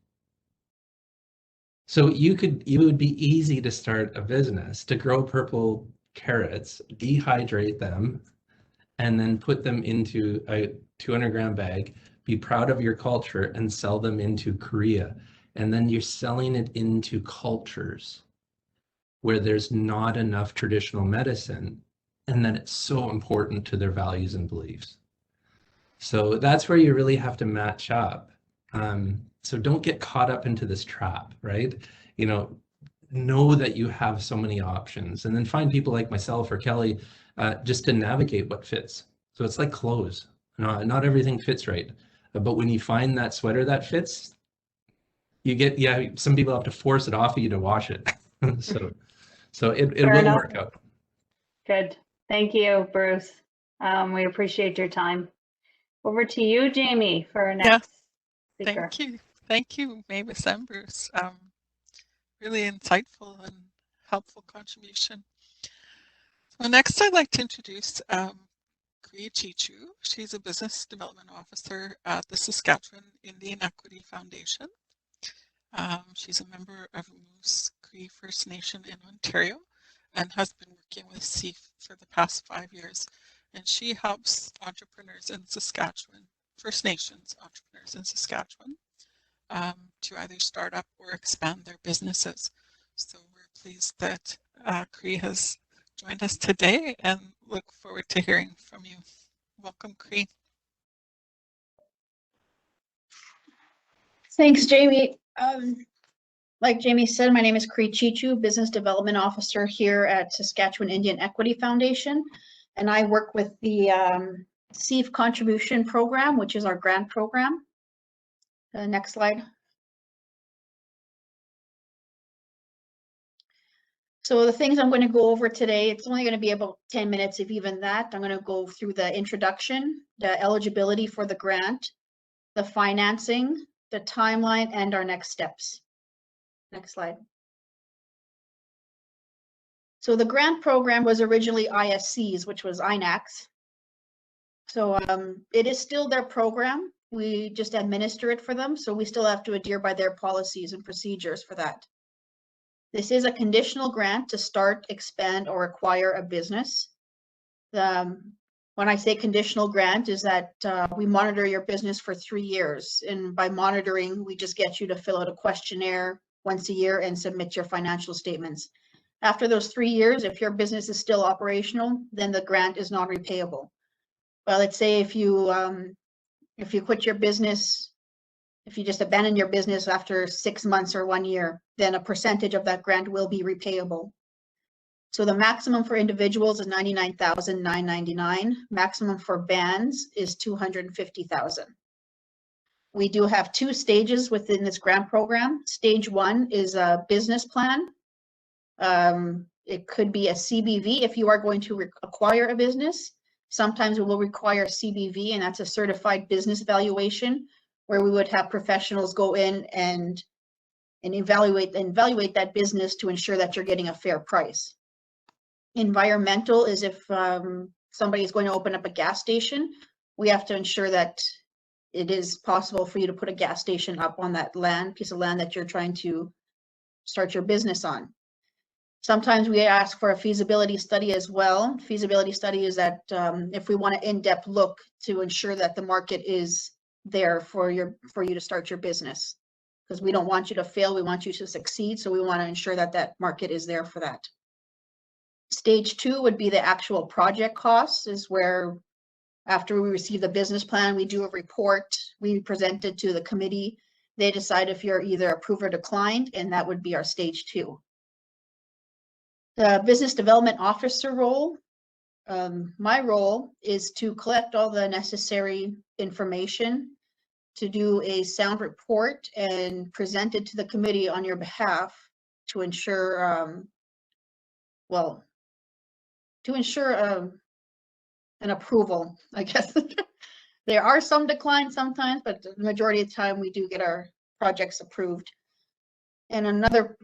So it would be easy to start a business to grow purple carrots, dehydrate them, and then put them into a 200 gram bag, be proud of your culture and sell them into Korea. And then you're selling it into cultures where there's not enough traditional medicine, and then it's so important to their values and beliefs. So that's where you really have to match up. So don't get caught up into this trap, right? Know that you have so many options, and then find people like myself or Kelly just to navigate what fits. So it's like clothes. Not everything fits right. But when you find that sweater that fits, some people have to force it off of you to wash it. so it will work out. Good. Thank you, Bruce. We appreciate your time. Over to you, Jamie, for our next speaker. Thank you, Mavis and Bruce. Really insightful and helpful contribution. So next I'd like to introduce Cree Chichu. She's a business development officer at the Saskatchewan Indian Equity Foundation. She's a member of Moose Cree First Nation in Ontario, and has been working with SEEF for the past 5 years. And she helps entrepreneurs in Saskatchewan, First Nations entrepreneurs in Saskatchewan, to either start up or expand their businesses. So we're pleased that Cree has joined us today and look forward to hearing from you. Welcome, Cree. Thanks, Jamie. Like Jamie said, my name is Cree Chichu, Business Development Officer here at Saskatchewan Indian Equity Foundation, and I work with the SEEF Contribution Program, which is our grant program. Next slide. So the things I'm going to go over today, it's only going to be about 10 minutes, if even that. I'm going to go through the introduction, the eligibility for the grant, the financing, the timeline, and our next steps. Next slide. So the grant program was originally ISC's, which was INAC's. So it is still their program. We just administer it for them. So we still have to adhere by their policies and procedures for that. This is a conditional grant to start, expand, or acquire a business. When I say conditional grant is that we monitor your business for 3 years. And by monitoring, we just get you to fill out a questionnaire once a year and submit your financial statements. After those 3 years, if your business is still operational, then the grant is non-repayable. Well, let's say if you quit your business, if you just abandon your business after 6 months or 1 year, then a percentage of that grant will be repayable. So the maximum for individuals is $99,999. Maximum for bands is $250,000. We do have 2 stages within this grant program. Stage 1 is a business plan. It could be a CBV if you are going to acquire a business. Sometimes it will require CBV, and that's a certified business valuation, where we would have professionals go in and evaluate that business to ensure that you're getting a fair price. Environmental is if somebody is going to open up a gas station, we have to ensure that it is possible for you to put a gas station up on that piece of land that you're trying to start your business on. Sometimes we ask for a feasibility study as well. Feasibility study is that if we want an in-depth look to ensure that the market is there for you to start your business, because we don't want you to fail, we want you to succeed, so we want to ensure that that market is there for that. Stage 2 would be the actual project costs, is where after we receive the business plan, we do a report, we present it to the committee, they decide if you're either approved or declined, and that would be our stage 2. The business development officer role, my role is to collect all the necessary information, to do a sound report and present it to the committee on your behalf to ensure, an approval, I guess. There are some declines sometimes, but the majority of the time we do get our projects approved. And another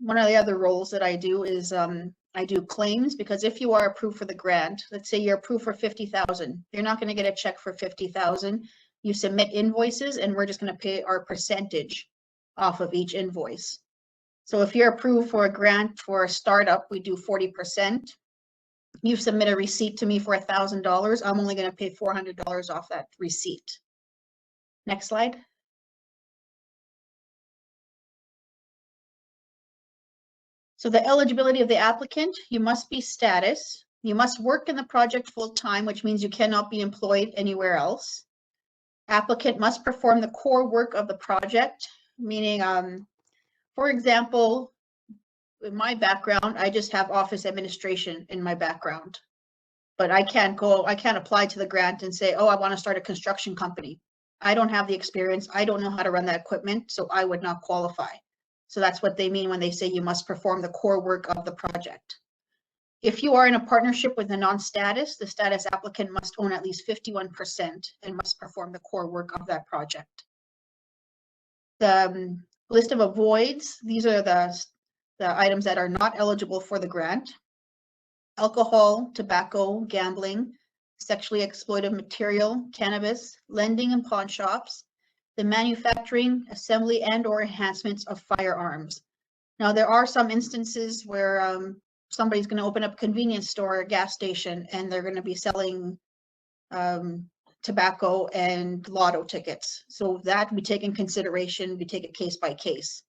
one of the other roles that I do is I do claims, because if you are approved for the grant, let's say you're approved for $50,000, you're not going to get a check for $50,000. You submit invoices, and we're just going to pay our percentage off of each invoice. So if you're approved for a grant for a startup, we do 40%. You submit a receipt to me for $1,000, I'm only going to pay $400 off that receipt. Next slide. So the eligibility of the applicant, you must be status. You must work in the project full time, which means you cannot be employed anywhere else. Applicant must perform the core work of the project, meaning, for example, in my background, I just have office administration in my background, but I can't apply to the grant and say, oh, I want to start a construction company. I don't have the experience. I don't know how to run that equipment, so I would not qualify. So that's what they mean when they say you must perform the core work of the project. If you are in a partnership with a non-status, the status applicant must own at least 51% and must perform the core work of that project. The list of avoids, these are the items that are not eligible for the grant: alcohol, tobacco, gambling, sexually exploitive material, cannabis, lending and pawn shops, the manufacturing, assembly, and or enhancements of firearms. Now, there are some instances where somebody's going to open up a convenience store or a gas station, and they're going to be selling tobacco and lotto tickets. So that we take in consideration, we take it case by case.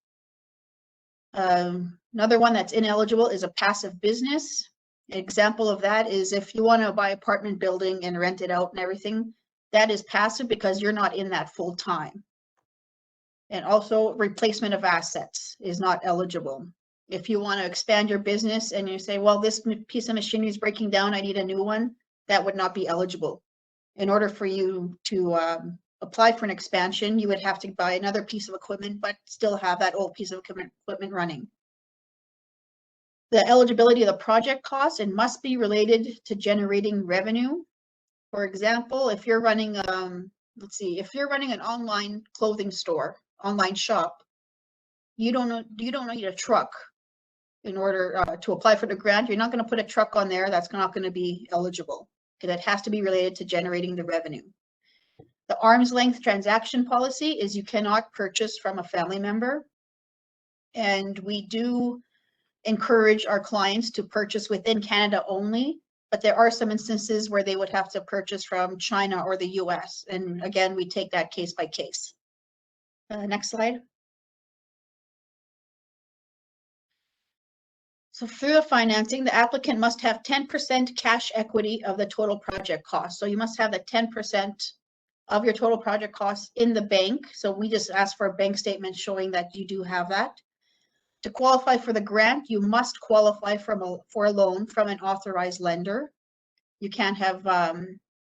Another one that's ineligible is a passive business. An example of that is if you want to buy an apartment building and rent it out and everything, that is passive because you're not in that full time. And also replacement of assets is not eligible. If you want to expand your business and you say, well, this piece of machinery is breaking down, I need a new one, that would not be eligible. In order for you to apply for an expansion, you would have to buy another piece of equipment, but still have that old piece of equipment running. The eligibility of the project costs, it must be related to generating revenue. For example, if you're running, let's see, if you're running an online clothing store, online shop, you don't need a truck in order to apply for the grant. You're not going to put a truck on there. That's not going to be eligible because it has to be related to generating the revenue. The arm's length transaction policy is you cannot purchase from a family member. And we do encourage our clients to purchase within Canada only, but there are some instances where they would have to purchase from China or the US. And again, we take that case by case. Next slide. So through the financing, the applicant must have 10% cash equity of the total project cost. So you must have the 10% of your total project costs in the bank. So we just ask for a bank statement showing that you do have that. To qualify for the grant, you must qualify for a loan from an authorized lender. You can't have,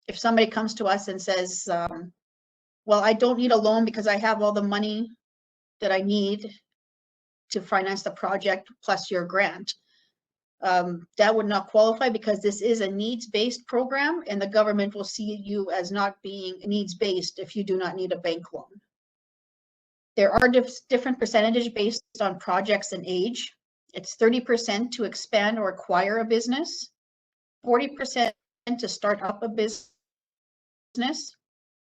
if somebody comes to us and says, well, I don't need a loan because I have all the money that I need to finance the project plus your grant. That would not qualify because this is a needs-based program and the government will see you as not being needs-based if you do not need a bank loan. There are different percentages based on projects and age. It's 30% to expand or acquire a business, 40% to start up a business,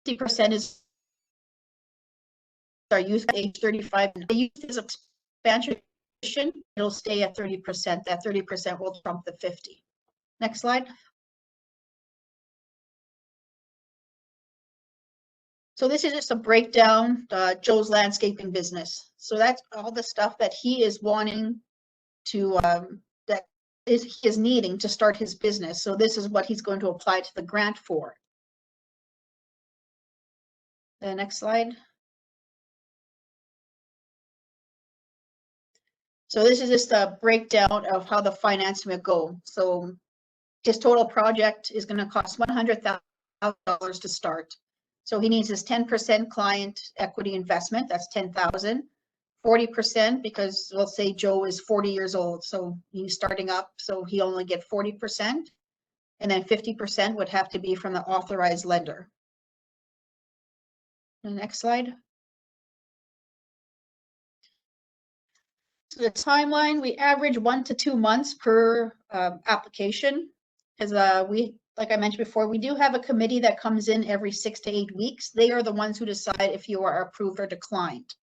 50% is our youth age 35. The youth is expansion, it'll stay at 30%. That 30% will trump the 50. Next slide. So this is just a breakdown, Joe's landscaping business. So that's all the stuff that he is wanting to, he is needing to start his business. So this is what he's going to apply to the grant for. The next slide. So this is just a breakdown of how the financing will go. So his total project is going to cost $100,000 to start. So he needs his 10% client equity investment, that's $10,000. 40% because we'll say Joe is 40 years old, so he's starting up, so he only get 40%. And then 50% would have to be from the authorized lender. The next slide. So the timeline, we average 1 to 2 months per application. Because like I mentioned before, we do have a committee that comes in every 6 to 8 weeks. They are the ones who decide if you are approved or declined.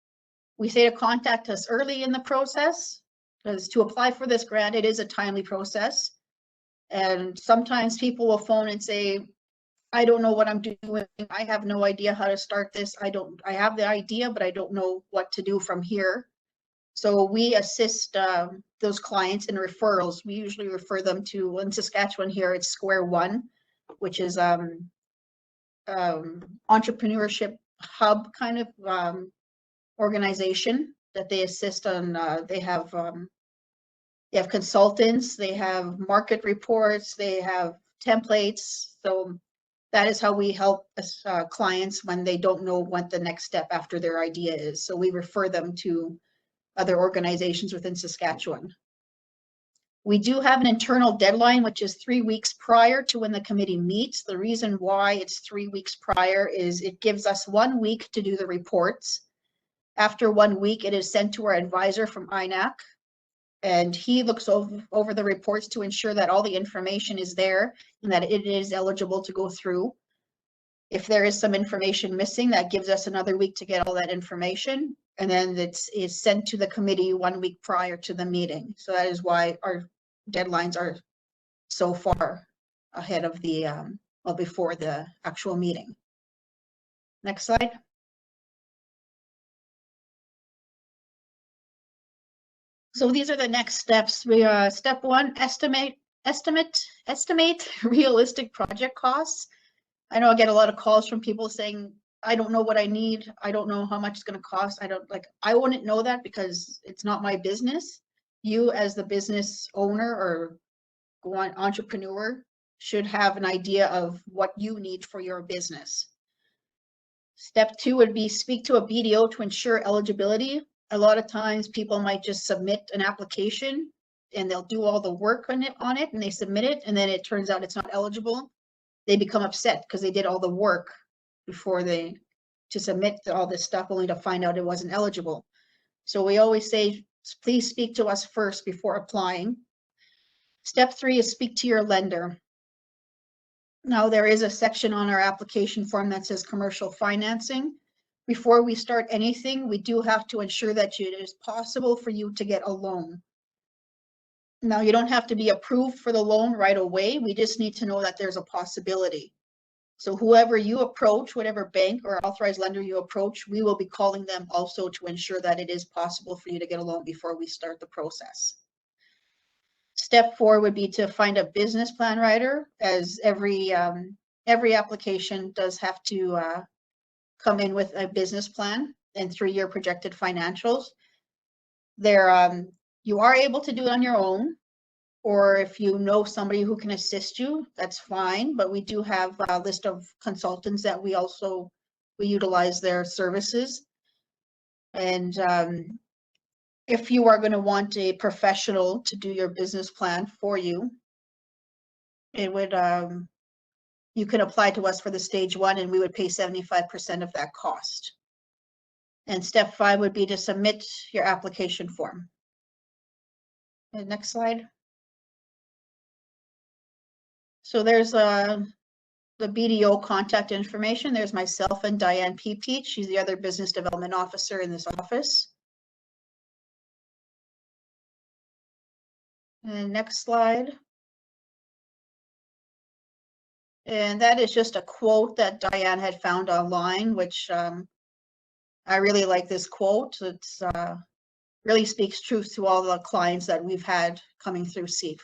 We say to contact us early in the process, because to apply for this grant, it is a timely process. And sometimes people will phone and say, I don't know what I'm doing. I have no idea how to start this. I have the idea, but I don't know what to do from here. So we assist those clients in referrals. We usually refer them to, in Saskatchewan here, it's Square One, which is entrepreneurship hub kind of organization that they assist on. They have consultants, they have market reports, they have templates. So that is how we help clients when they don't know what the next step after their idea is. So we refer them to other organizations within Saskatchewan. We do have an internal deadline, which is 3 weeks prior to when the committee meets. The reason why it's 3 weeks prior is it gives us 1 week to do the reports. After 1 week, it is sent to our advisor from INAC, and he looks over the reports to ensure that all the information is there and that it is eligible to go through. If there is some information missing, that gives us another week to get all that information. And then it's sent to the committee 1 week prior to the meeting. So that is why our deadlines are so far ahead of the, well, before the actual meeting. Next slide. So these are the next steps. We step one, estimate realistic project costs. I know I get a lot of calls from people saying, I don't know what I need. I don't know how much it's going to cost. I wouldn't know that because it's not my business. You as the business owner or entrepreneur should have an idea of what you need for your business. Step two would be speak to a BDO to ensure eligibility. A lot of times people might just submit an application and they'll do all the work on it and they submit it, and then it turns out it's not eligible. They become upset because they did all the work before to submit all this stuff only to find out it wasn't eligible. So we always say, please speak to us first before applying. Step three is speak to your lender. Now there is a section on our application form that says commercial financing. Before we start anything, we do have to ensure that it is possible for you to get a loan. Now you don't have to be approved for the loan right away. We just need to know that there's a possibility. So whoever you approach, whatever bank or authorized lender you approach, we will be calling them also to ensure that it is possible for you to get a loan before we start the process. Step four would be to find a business plan writer, as every application does have to come in with a business plan and 3-year projected financials. You are able to do it on your own, or if you know somebody who can assist you, that's fine. But we do have a list of consultants that we utilize their services. And if you are going to want a professional to do your business plan for you, it would you can apply to us for the stage 1 and we would pay 75% of that cost. And step 5 would be to submit your application form. And next slide. So there's the BDO contact information. There's myself and Diane Peach. She's the other business development officer in this office. And next slide. And that is just a quote that Diane had found online, which I really like this quote. It's really speaks truth to all the clients that we've had coming through SEAF.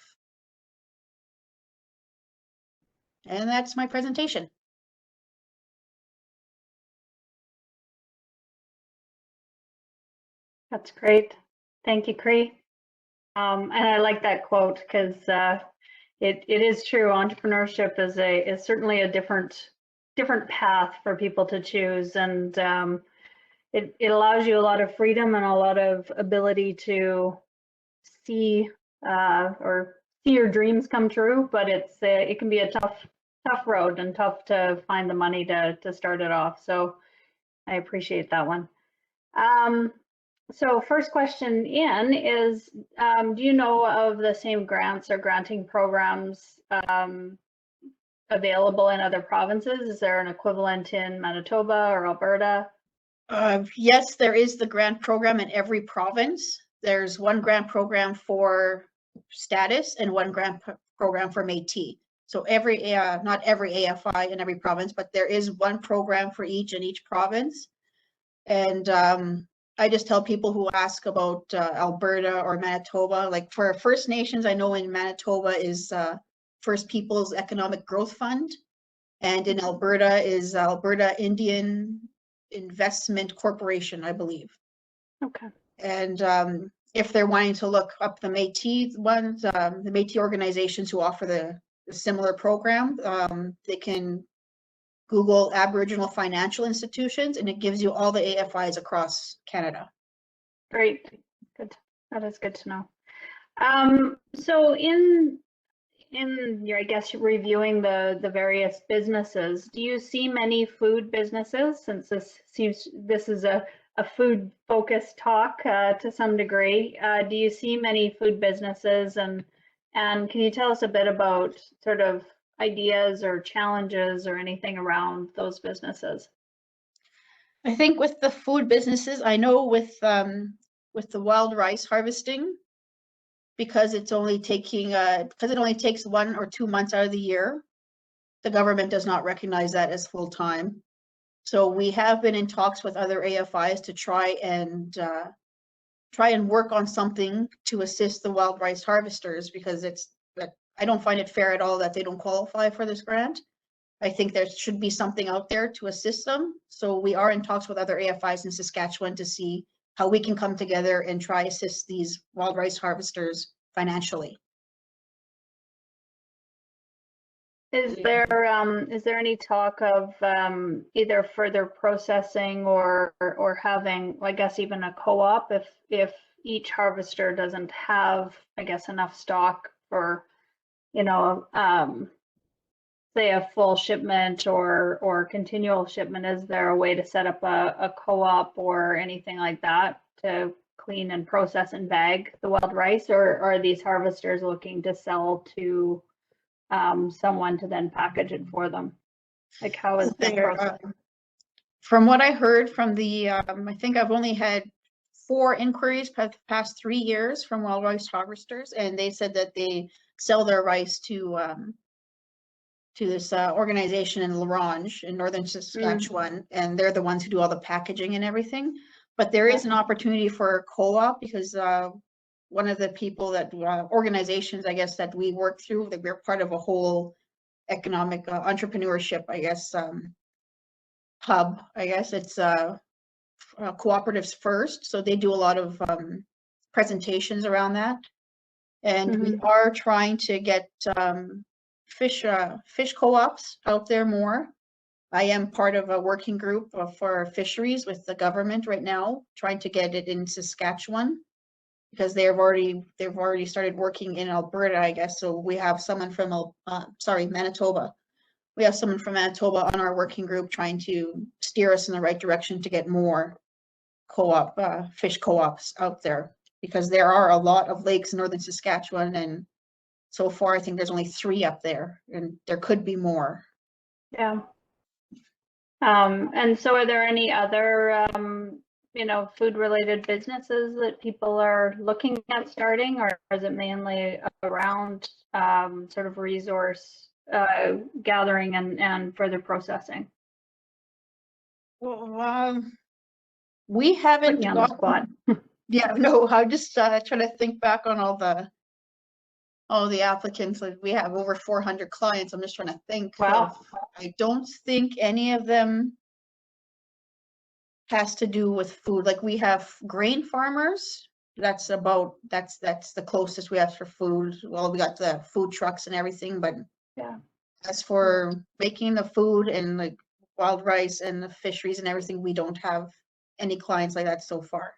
And that's my presentation. That's great. Thank you, Cree. And I like that quote because it is true. Entrepreneurship is certainly a different path for people to choose, and it allows you a lot of freedom and a lot of ability to see your dreams come true. But it can be a tough road and tough to find the money to start it off. So I appreciate that one. So first question in is, do you know of the same grants or granting programs available in other provinces? Is there an equivalent in Manitoba or Alberta? Yes, there is the grant program in every province. There's one grant program for status and one grant program for Métis. So not every AFI in every province, but there is one program for each in each province. And I just tell people who ask about Alberta or Manitoba, like for First Nations, I know in Manitoba is First Peoples Economic Growth Fund, and in Alberta is Alberta Indian Investment Corporation, I believe. Okay. And if they're wanting to look up the Métis ones, the Métis organizations who offer the similar program, they can Google Aboriginal financial institutions, and it gives you all the AFIs across Canada. Great, good. That is good to know. So in your, I guess, reviewing the various businesses, do you see many food businesses? Since this is a food focused talk to some degree, do you see many food businesses, and can you tell us a bit about sort of ideas or challenges or anything around those businesses? I think with the food businesses, I know with the wild rice harvesting, because it's only taking, because it only takes 1 or 2 months out of the year. The government does not recognize that as full-time. So we have been in talks with other AFIs to try and work on something to assist the wild rice harvesters, because I don't find it fair at all that they don't qualify for this grant. I think there should be something out there to assist them. So we are in talks with other AFIs in Saskatchewan to see how we can come together and try to assist these wild rice harvesters financially. Is there any talk of either further processing or having, I guess, even a co-op if each harvester doesn't have, I guess, enough stock for, you know, say a full shipment or continual shipment? Is there a way to set up a co-op or anything like that to clean and process and bag the wild rice, or are these harvesters looking to sell to someone to then package it for them? Like, how is the process? From what I heard from the, I think I've only had 4 inquiries past 3 years from wild rice harvesters, and they said that they sell their rice to this organization in La Ronge in northern Saskatchewan, and they're the ones who do all the packaging and everything. But there is an opportunity for a co-op, because one of the people that organizations, I guess, that we work through, that we're part of a whole economic entrepreneurship, I guess, hub. I guess it's cooperatives first, so they do a lot of presentations around that, and we are trying to get fish co-ops out there more. I am part of a working group for fisheries with the government right now, trying to get it in Saskatchewan, because they've already started working in Alberta, I guess. So we have someone from Manitoba. We have someone from Manitoba on our working group trying to steer us in the right direction to get more co-op fish co-ops out there, because there are a lot of lakes in northern Saskatchewan, and so far I think there's only 3 up there, and there could be more. Yeah. And so are there any other you know, food related businesses that people are looking at starting, or is it mainly around sort of resource gathering and further processing? Well, we haven't Put you on the spot. Yeah, no, I'm just trying to think back on all the applicants. Like, we have over 400 clients. I'm just trying to think. Wow. I don't think any of them has to do with food. Like, we have grain farmers. That's the closest we have for food. Well, we got the food trucks and everything, but yeah, as for making the food and like wild rice and the fisheries and everything, we don't have any clients like that so far.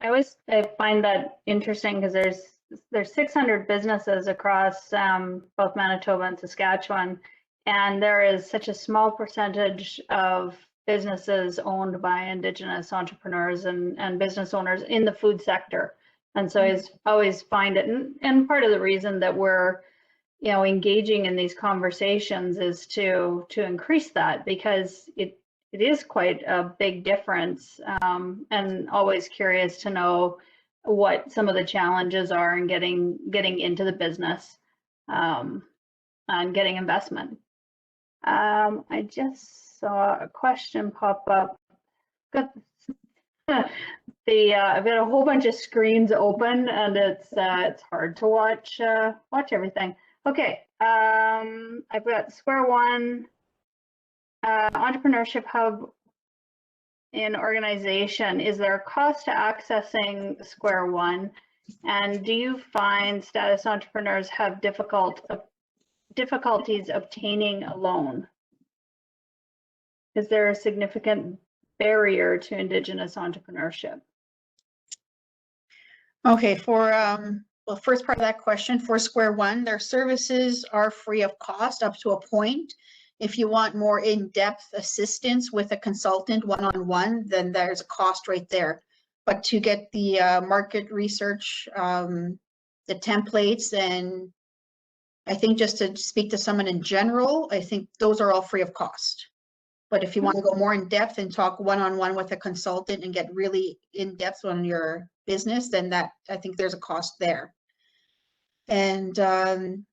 I find that interesting, because there's 600 businesses across both Manitoba and Saskatchewan, and there is such a small percentage of businesses owned by Indigenous entrepreneurs and business owners in the food sector. And so I always find it, and part of the reason that we're, you know, engaging in these conversations is to increase that, because it is quite a big difference, and always curious to know what some of the challenges are in getting into the business and getting investment. I just saw a question pop up. I've got a whole bunch of screens open, and it's hard to watch everything. Okay, I've got Square One. Entrepreneurship hub in organization. Is there a cost to accessing Square One? And do you find status entrepreneurs have difficulties obtaining a loan? Is there a significant barrier to Indigenous entrepreneurship? Okay, for well, first part of that question, for Square One, their services are free of cost up to a point. If you want more in-depth assistance with a consultant one-on-one, then there's a cost right there. But to get the market research, the templates, and I think just to speak to someone in general, I think those are all free of cost. But if you want to go more in depth and talk one-on-one with a consultant and get really in depth on your business, then that, I think there's a cost there. And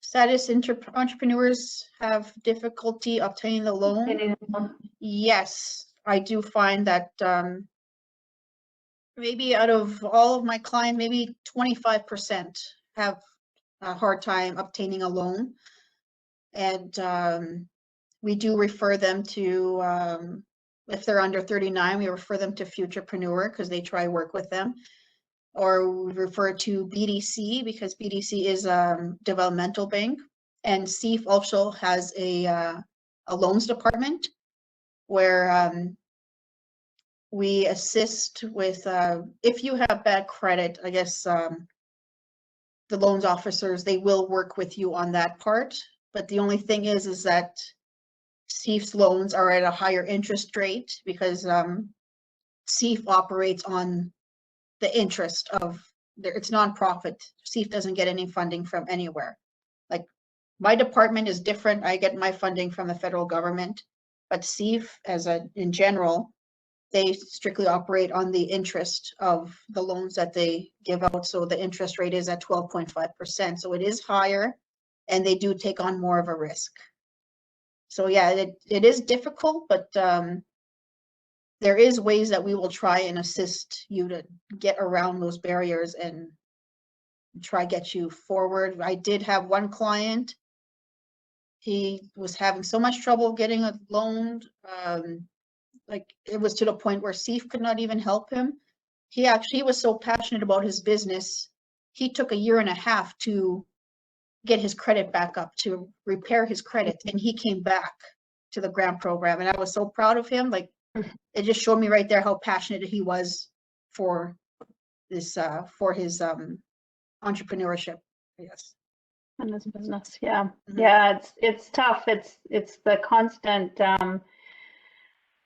status entrepreneurs have difficulty obtaining the loan. Yes, I do find that maybe out of all of my clients, maybe 25% have a hard time obtaining a loan. And we do refer them to, if they're under 39, we refer them to Futurepreneur because they try work with them. Or we refer to BDC because BDC is a developmental bank. And CEF also has a loans department where we assist with, if you have bad credit, I guess the loans officers, they will work with you on that part. But the only thing is that CEF's loans are at a higher interest rate because CEF operates on the interest of it's nonprofit. CEF doesn't get any funding from anywhere. Like my department is different. I get my funding from the federal government, but CEF in general, they strictly operate on the interest of the loans that they give out. So the interest rate is at 12.5%. So it is higher and they do take on more of a risk. So yeah, it is difficult, but there is ways that we will try and assist you to get around those barriers and try get you forward. I did have one client, he was having so much trouble getting a loan. Like it was to the point where CEF could not even help him. He was so passionate about his business. He took 1.5 years to get his credit back up, to repair his credit. And he came back to the grant program. And I was so proud of him. Like it just showed me right there how passionate he was for this, for his entrepreneurship, I guess. And his business, yeah. Yeah, it's tough. It's the constant,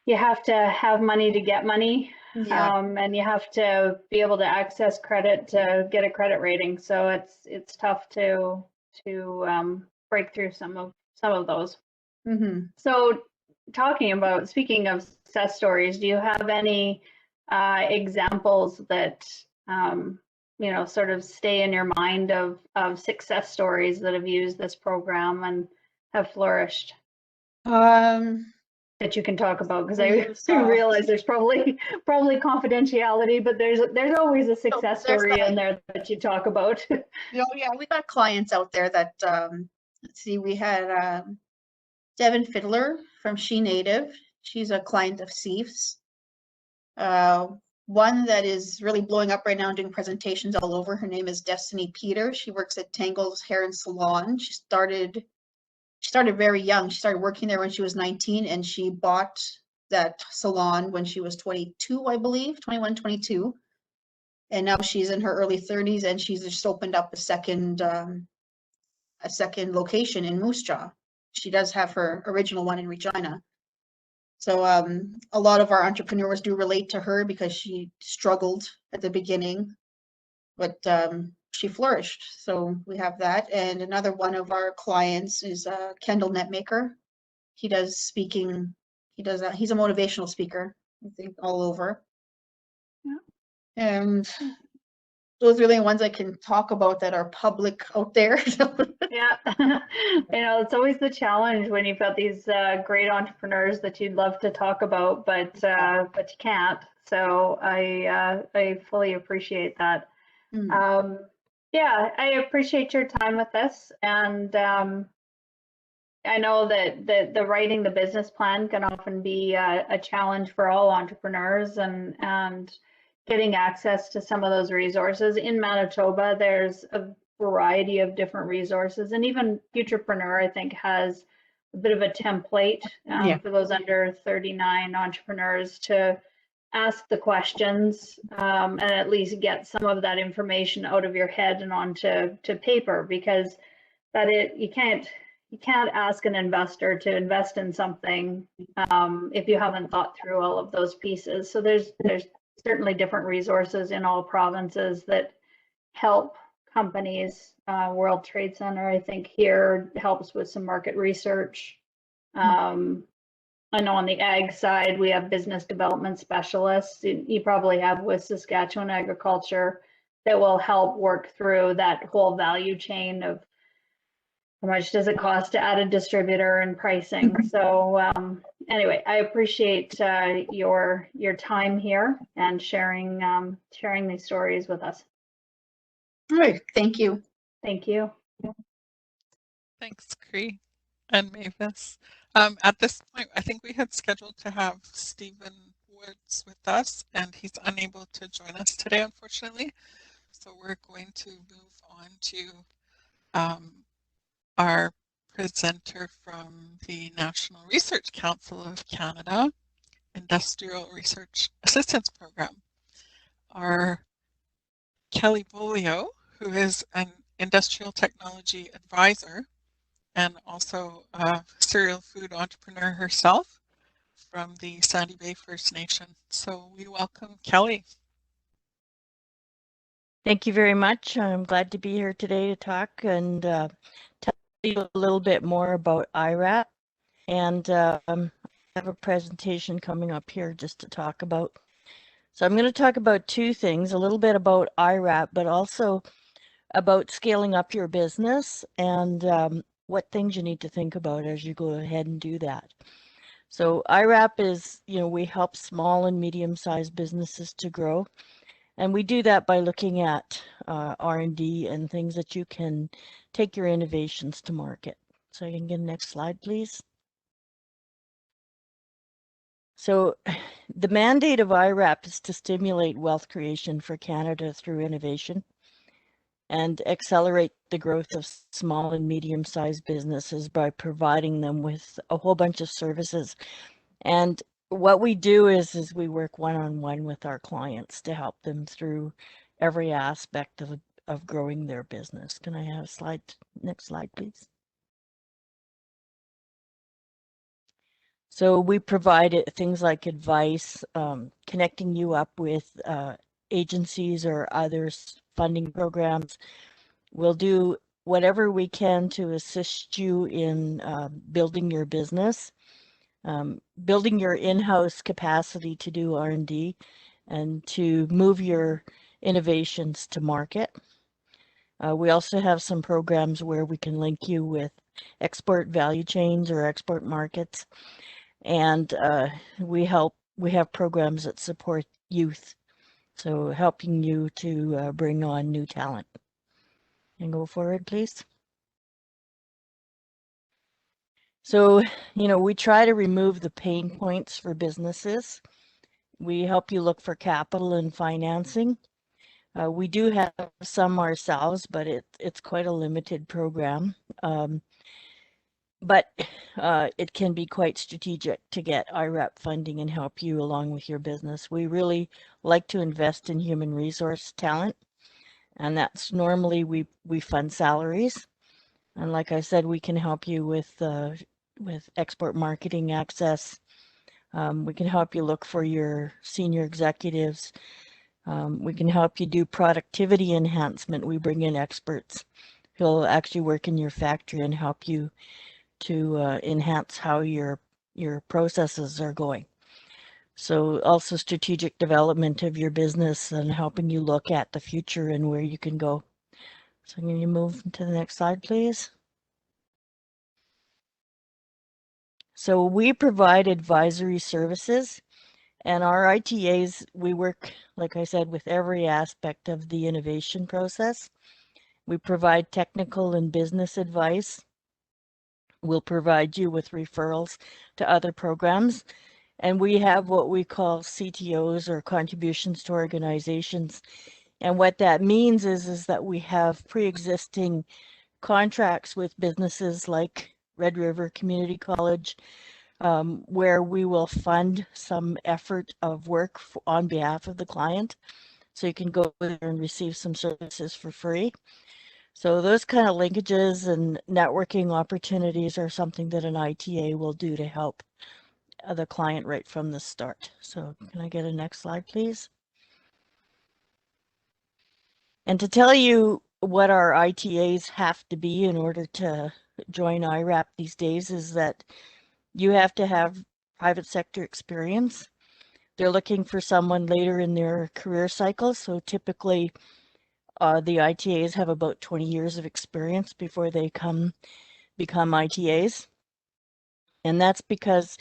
you have to have money to get money. And you have to be able to access credit to get a credit rating. So it's tough to break through some of those. So speaking of success stories, do you have any examples that sort of stay in your mind of success stories that have used this program and have flourished? That you can talk about, because I realize there's probably confidentiality, but there's always a success story in there that you talk about. Yeah, we got clients out there that let's see, we had Devin Fiddler from She Native. She's a client of CEF's. One that is really blowing up right now and doing presentations all over. Her name is Destiny Peter. She works at Tangle's Hair and Salon. She started very young. She started working there when she was 19, and she bought that salon when she was 22, I believe, 21, 22. And now she's in her early 30s, and she's just opened up a second location in Moose Jaw. She does have her original one in Regina. So a lot of our entrepreneurs do relate to her because she struggled at the beginning, but she flourished. So we have that. And another one of our clients is Kendall Netmaker. He does speaking. He's a motivational speaker, I think, all over. Yeah. And those are the only ones I can talk about that are public out there. Yeah. It's always the challenge when you've got these great entrepreneurs that you'd love to talk about, but you can't. So I fully appreciate that. Yeah, I appreciate your time with this, and I know that the writing the business plan can often be a challenge for all entrepreneurs, and getting access to some of those resources. In Manitoba, there's a variety of different resources, and even Futurepreneur, I think, has a bit of a template for those under 39 entrepreneurs to ask the questions and at least get some of that information out of your head and onto paper, because you can't ask an investor to invest in something if you haven't thought through all of those pieces. So there's certainly different resources in all provinces that help companies. World Trade Center, I think, here helps with some market research. I know on the ag side, we have business development specialists. You probably have with Saskatchewan Agriculture. that will help work through that whole value chain of how much does it cost to add a distributor and pricing. So anyway, I appreciate your time here and sharing these stories with us. All right, thank you. Thank you. Thanks, Cree and Mavis. At this point, I think we had scheduled to have Stephen Woods with us, and he's unable to join us today, unfortunately. So we're going to move on to our presenter from the National Research Council of Canada Industrial Research Assistance Program. Our Kelly Bolio, who is an industrial technology advisor and also a serial food entrepreneur herself from the Sandy Bay First Nation. So we welcome Kelly. Thank you very much. I'm glad to be here today to talk and tell you a little bit more about IRAP. And I have a presentation coming up here just to talk about. So I'm going to talk about two things, a little bit about IRAP, but also about scaling up your business and what things you need to think about as you go ahead and do that. So IRAP is, we help small and medium-sized businesses to grow. And we do that by looking at R&D and things that you can take your innovations to market. So I can get the next slide, please. So the mandate of IRAP is to stimulate wealth creation for Canada through innovation and accelerate the growth of small and medium-sized businesses by providing them with a whole bunch of services. And what we do is we work one-on-one with our clients to help them through every aspect of growing their business. Can I have a slide? Next slide, please. So we provide things like advice, connecting you up with agencies or other funding programs. We'll do whatever we can to assist you in building your business. Building your in-house capacity to do R&D and to move your innovations to market. We also have some programs where we can link you with export value chains or export markets. And we have programs that support youth, so helping you to bring on new talent. And go forward, please. So, we try to remove the pain points for businesses. We help you look for capital and financing. We do have some ourselves, but it's quite a limited program. But it can be quite strategic to get IRAP funding and help you along with your business. We really like to invest in human resource talent, and that's normally we fund salaries. And like I said, we can help you with export marketing access. We can help you look for your senior executives. We can help you do productivity enhancement. We bring in experts who'll actually work in your factory and help you to enhance how your processes are going. So also strategic development of your business and helping you look at the future and where you can go. So can you move to the next slide, please? So we provide advisory services, and our ITAs, we work, like I said, with every aspect of the innovation process. We provide technical and business advice. We'll provide you with referrals to other programs. And we have what we call CTOs, or contributions to organizations. And what that means is that we have pre-existing contracts with businesses like Red River Community College, where we will fund some effort of work on behalf of the client. So you can go there and receive some services for free. So those kind of linkages and networking opportunities are something that an ITA will do to help the client right from the start. So can I get a next slide, please? And to tell you what our ITAs have to be in order to join IRAP these days is that you have to have private sector experience. They're looking for someone later in their career cycle. So typically the ITAs have about 20 years of experience before they become ITAs. And that's because,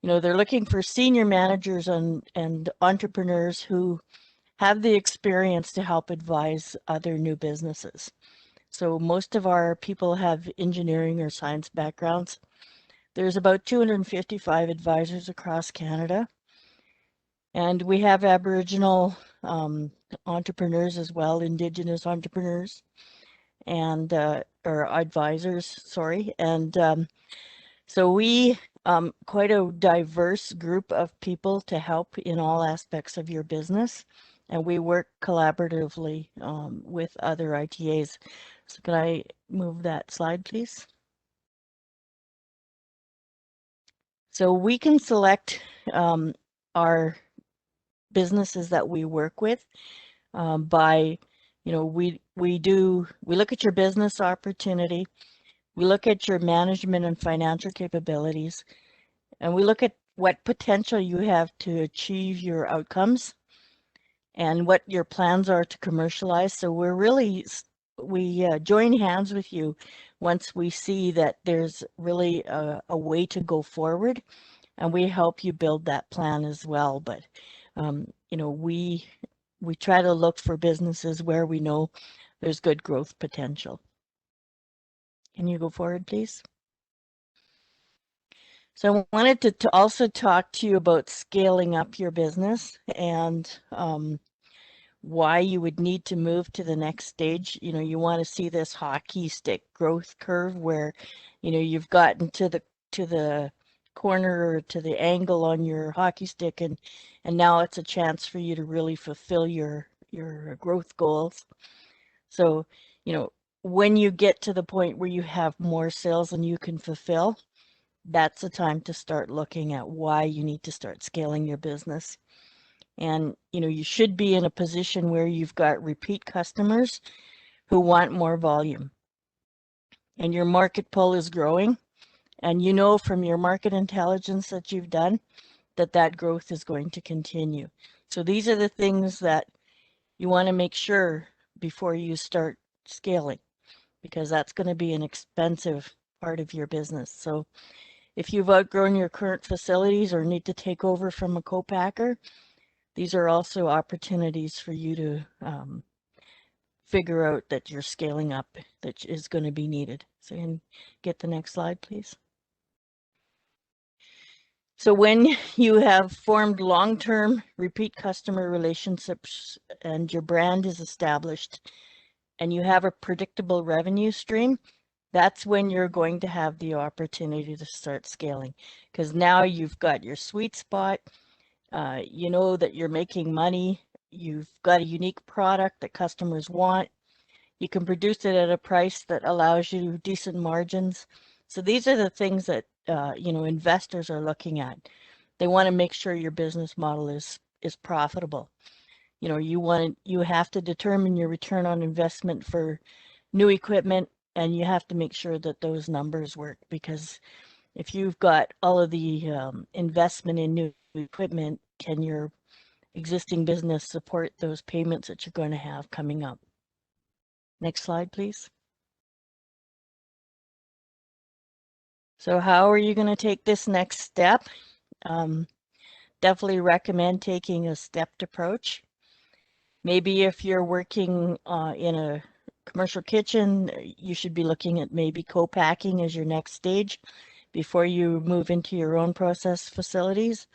you know, they're looking for senior managers and entrepreneurs who have the experience to help advise other new businesses. So most of our people have engineering or science backgrounds. There's about 255 advisors across Canada. And we have Aboriginal entrepreneurs as well, Indigenous entrepreneurs and or advisors, sorry. And so we quite a diverse group of people to help in all aspects of your business. And we work collaboratively with other ITAs. So can I move that slide, please? So we can select our businesses that we work with by, you know, we look at your business opportunity, we look at your management and financial capabilities, and we look at what potential you have to achieve your outcomes and what your plans are to commercialize. So we join hands with you once we see that there's really a way to go forward, and we help you build that plan as well. But you know, we try to look for businesses where we know there's good growth potential. Can you go forward, please? So I wanted to also talk to you about scaling up your business and why you would need to move to the next stage. You know, you want to see this hockey stick growth curve where, you know, you've gotten to the corner or to the angle on your hockey stick, and now it's a chance for you to really fulfill your growth goals. So, you know, when you get to the point where you have more sales than you can fulfill, that's the time to start looking at why you need to start scaling your business. And, you know, you should be in a position where you've got repeat customers who want more volume. And your market pull is growing. And you know from your market intelligence that you've done that that growth is going to continue. So these are the things that you want to make sure before you start scaling, because that's going to be an expensive part of your business. So if you've outgrown your current facilities or need to take over from a co-packer, these are also opportunities for you to figure out that you're scaling up that is going to be needed. So you can get the next slide, please. So when you have formed long-term repeat customer relationships and your brand is established and you have a predictable revenue stream, that's when you're going to have the opportunity to start scaling, because now you've got your sweet spot. You know that you're making money. You've got a unique product that customers want. You can produce it at a price that allows you decent margins. So these are the things that you know, investors are looking at. They want to make sure your business model is profitable. You know, you have to determine your return on investment for new equipment, and you have to make sure that those numbers work, because if you've got all of the investment in new equipment, can your existing business support those payments that you're going to have coming up? Next slide, please. So how are you going to take this next step? Definitely recommend taking a stepped approach. Maybe if you're working in a commercial kitchen, you should be looking at maybe co-packing as your next stage before you move into your own process facilities.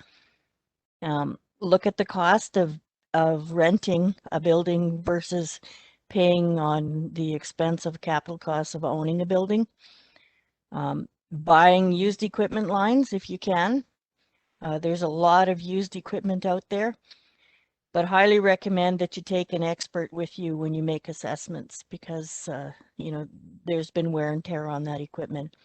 Look at the cost of renting a building versus paying on the expense of capital costs of owning a building. Buying used equipment lines if you can. There's a lot of used equipment out there, but highly recommend that you take an expert with you when you make assessments, because you know, there's been wear and tear on that equipment.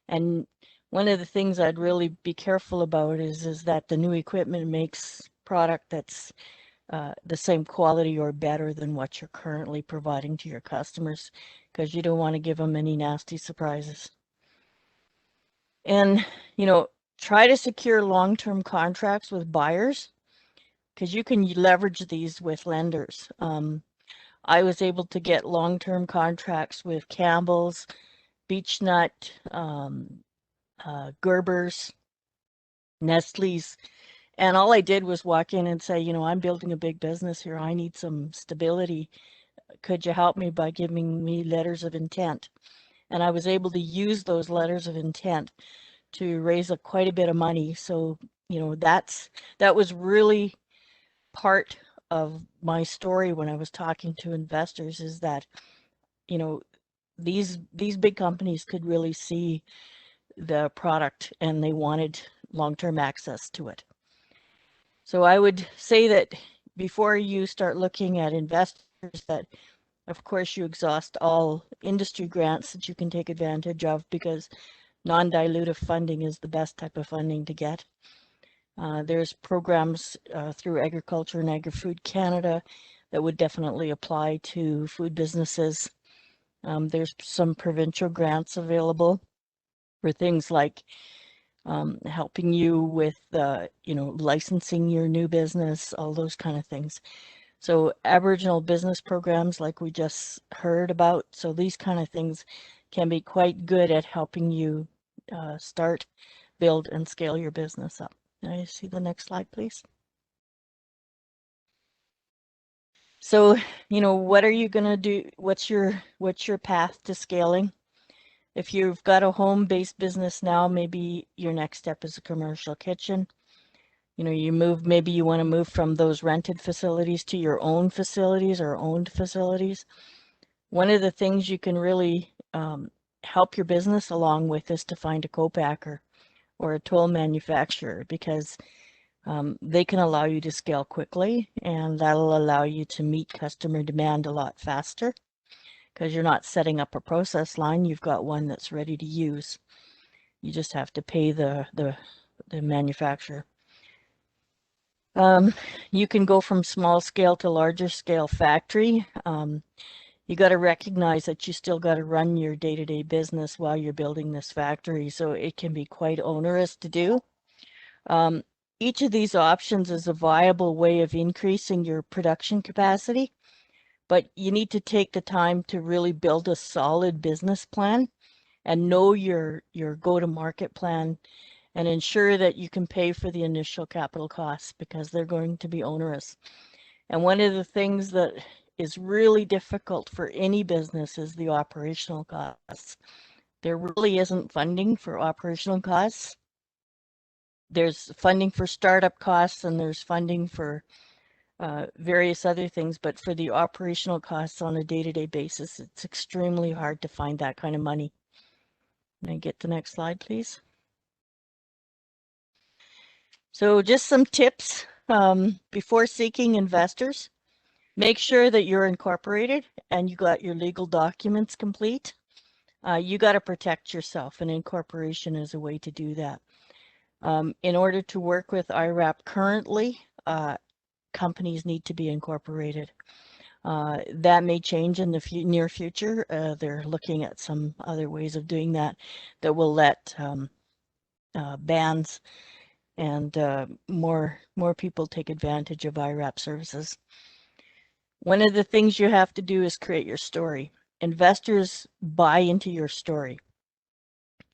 And one of the things I'd really be careful about is that the new equipment makes product that's the same quality or better than what you're currently providing to your customers, because you don't want to give them any nasty surprises. And, you know, try to secure long-term contracts with buyers, because you can leverage these with lenders. I was able to get long-term contracts with Campbell's, Beechnut, Gerber's, Nestle's. And all I did was walk in and say, you know, I'm building a big business here. I need some stability. Could you help me by giving me letters of intent? And I was able to use those letters of intent to raise quite a bit of money. So, you know, that was really part of my story when I was talking to investors, is that, you know, these big companies could really see the product and they wanted long-term access to it. So I would say that before you start looking at investors, that of course you exhaust all industry grants that you can take advantage of, because non-dilutive funding is the best type of funding to get. There's programs through Agriculture and Agri-Food Canada that would definitely apply to food businesses. There's some provincial grants available for things like helping you with, you know, licensing your new business, all those kind of things. So Aboriginal business programs like we just heard about. So these kind of things can be quite good at helping you start, build, and scale your business up. Can I see the next slide, please? So, you know, what are you going to do? What's your path to scaling? If you've got a home-based business now, maybe your next step is a commercial kitchen. You know, maybe you want to move from those rented facilities to your own facilities or owned facilities. One of the things you can really help your business along with is to find a co-packer or a toll manufacturer, because they can allow you to scale quickly, and that'll allow you to meet customer demand a lot faster, because you're not setting up a process line. You've got one that's ready to use. You just have to pay the manufacturer. You can go from small scale to larger scale factory. You got to recognize that you still got to run your day-to-day business while you're building this factory, so it can be quite onerous to do. Each of these options is a viable way of increasing your production capacity, but you need to take the time to really build a solid business plan and know your go-to-market plan, and ensure that you can pay for the initial capital costs, because they're going to be onerous. And one of the things that is really difficult for any business is the operational costs. There really isn't funding for operational costs. There's funding for startup costs, and there's funding for various other things, but for the operational costs on a day-to-day basis, it's extremely hard to find that kind of money. Can I get the next slide, please? So just some tips before seeking investors. Make sure that you're incorporated and you got your legal documents complete. You got to protect yourself, and incorporation is a way to do that. In order to work with IRAP currently, companies need to be incorporated. That may change in the near future. They're looking at some other ways of doing that will let bands and more people take advantage of IRAP services. One of the things you have to do is create your story. Investors buy into your story,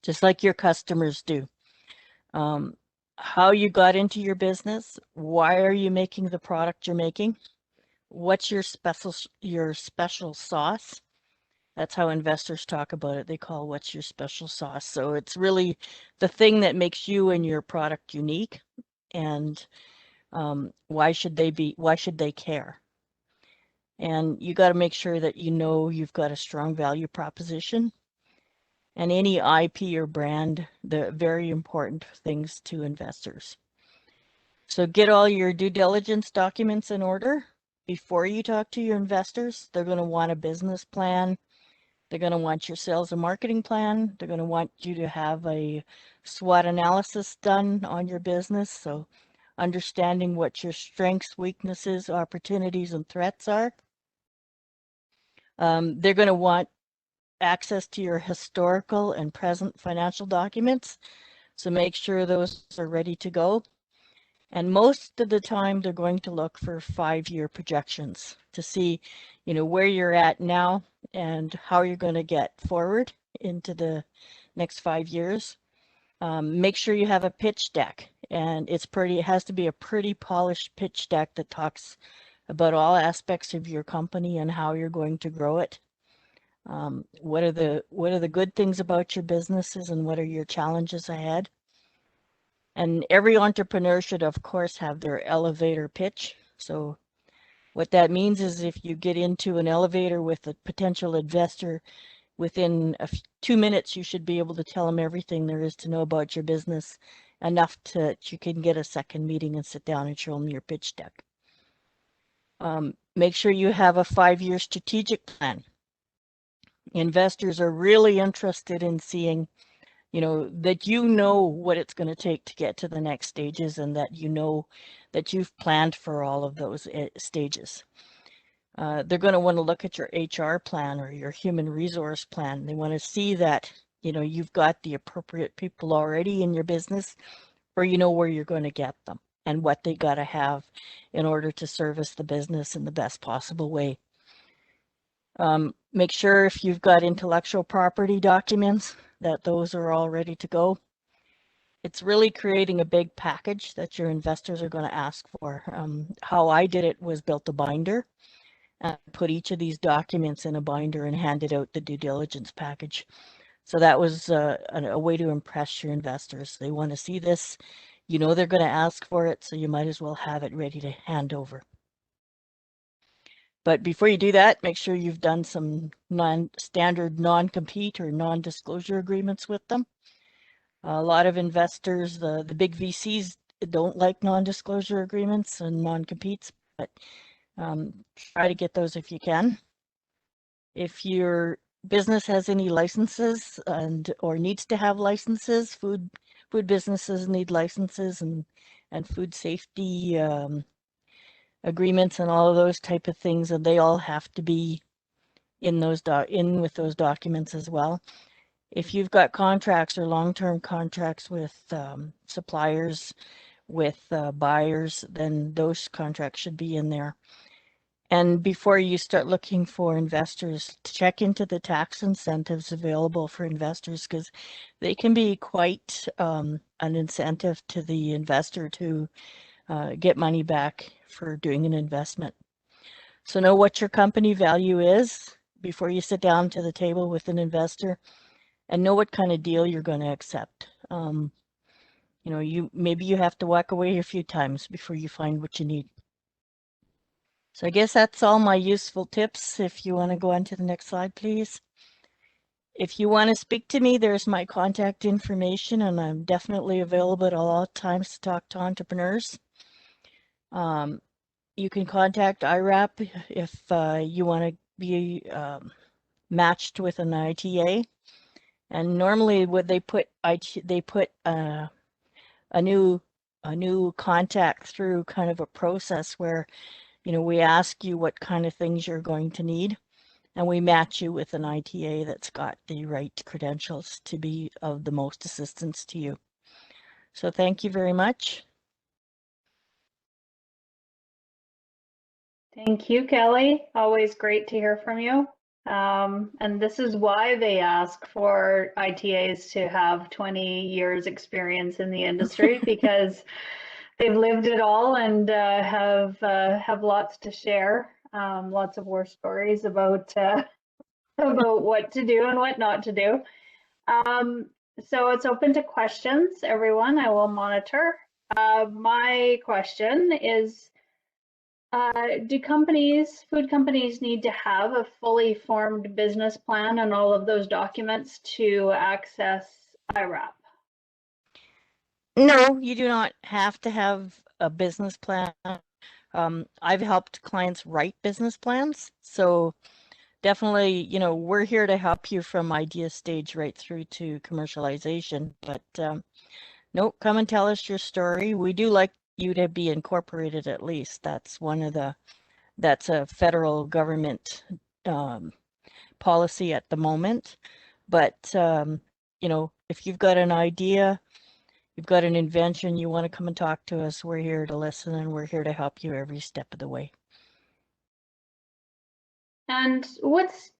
just like your customers do. How you got into your business, why are you making the product you're making, what's your special sauce. That's how investors talk about it. They call what's your special sauce. So it's really the thing that makes you and your product unique, and why should they care? And you got to make sure that you know you've got a strong value proposition. And any IP or brand, the very important things to investors. So get all your due diligence documents in order before you talk to your investors. They're going to want a business plan. They're going to want your sales and marketing plan. They're going to want you to have a SWOT analysis done on your business. So understanding what your strengths, weaknesses, opportunities, and threats are. They're going to want access to your historical and present financial documents. So make sure those are ready to go. And most of the time, they're going to look for 5-year projections to see, where you're at now and how you're going to get forward into the next 5 years. Make sure you have a pitch deck, and it has to be a pretty polished pitch deck that talks about all aspects of your company and how you're going to grow it. What are the good things about your businesses and what are your challenges ahead? And every entrepreneur should, of course, have their elevator pitch. So what that means is if you get into an elevator with a potential investor, within 2 minutes, you should be able to tell them everything there is to know about your business, enough that you can get a second meeting and sit down and show them your pitch deck. Make sure you have a 5-year strategic plan. Investors are really interested in seeing, that what it's going to take to get to the next stages, and that that you've planned for all of those stages. They're going to want to look at your HR plan or your human resource plan. They want to see that, you've got the appropriate people already in your business, or where you're going to get them and what they got to have in order to service the business in the best possible way. Make sure if you've got intellectual property documents that those are all ready to go. It's really creating a big package that your investors are going to ask for. How I did it was built a binder and put each of these documents in a binder and handed out the due diligence package. So that was a way to impress your investors. They want to see this. They're going to ask for it, so you might as well have it ready to hand over. But before you do that, make sure you've done some standard non-compete or non-disclosure agreements with them. A lot of investors, the big VCs, don't like non-disclosure agreements and non-competes, but try to get those if you can. If your business has any licenses or needs to have licenses, food businesses need licenses and food safety agreements and all of those type of things, and they all have to be in with those documents as well. If you've got contracts or long-term contracts with suppliers, with buyers, then those contracts should be in there. And before you start looking for investors, check into the tax incentives available for investors, because they can be quite an incentive to the investor to get money back for doing an investment. So know what your company value is before you sit down to the table with an investor, and know what kind of deal you're going to accept. Maybe you have to walk away a few times before you find what you need. So I guess that's all my useful tips. If you want to go on to the next slide, please. If you want to speak to me, there's my contact information, and I'm definitely available at all times to talk to entrepreneurs. You can contact IRAP if you want to be matched with an ITA. And normally, what they put a new contact through kind of a process where, we ask you what kind of things you're going to need, and we match you with an ITA that's got the right credentials to be of the most assistance to you. So thank you very much. Thank you, Kelly. Always great to hear from you. And this is why they ask for ITAs to have 20 years experience in the industry, because they've lived it all and have lots to share, lots of war stories about what to do and what not to do. So it's open to questions, everyone. I will monitor. My question is, do food companies need to have a fully formed business plan and all of those documents to access IRAP? No, you do not have to have a business plan. I've helped clients write business plans, so definitely, we're here to help you from idea stage right through to commercialization. But no, come and tell us your story. We do like you to be incorporated at least. That's that's a federal government policy at the moment. But if you've got an idea, you've got an invention, you want to come and talk to us, we're here to listen and we're here to help you every step of the way. And what's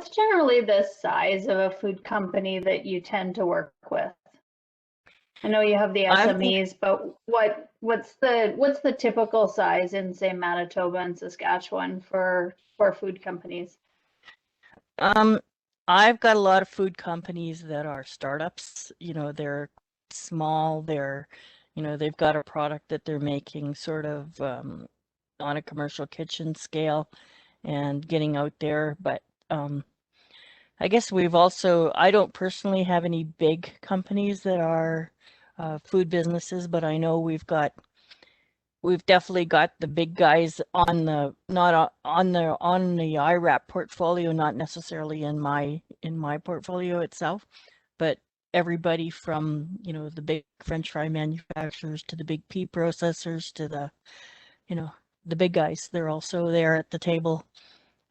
generally the size of a food company that you tend to work with? I know you have the SMEs, but what's the typical size in, say, Manitoba and Saskatchewan for food companies? I've got a lot of food companies that are startups. You know, they're small, they've got a product that they're making sort of on a commercial kitchen scale and getting out there. But I guess I don't personally have any big companies that are food businesses, but I know we've definitely got the big guys on the IRAP portfolio, not necessarily in my portfolio itself, but everybody from, the big French fry manufacturers to the big pea processors to the big guys. They're also there at the table,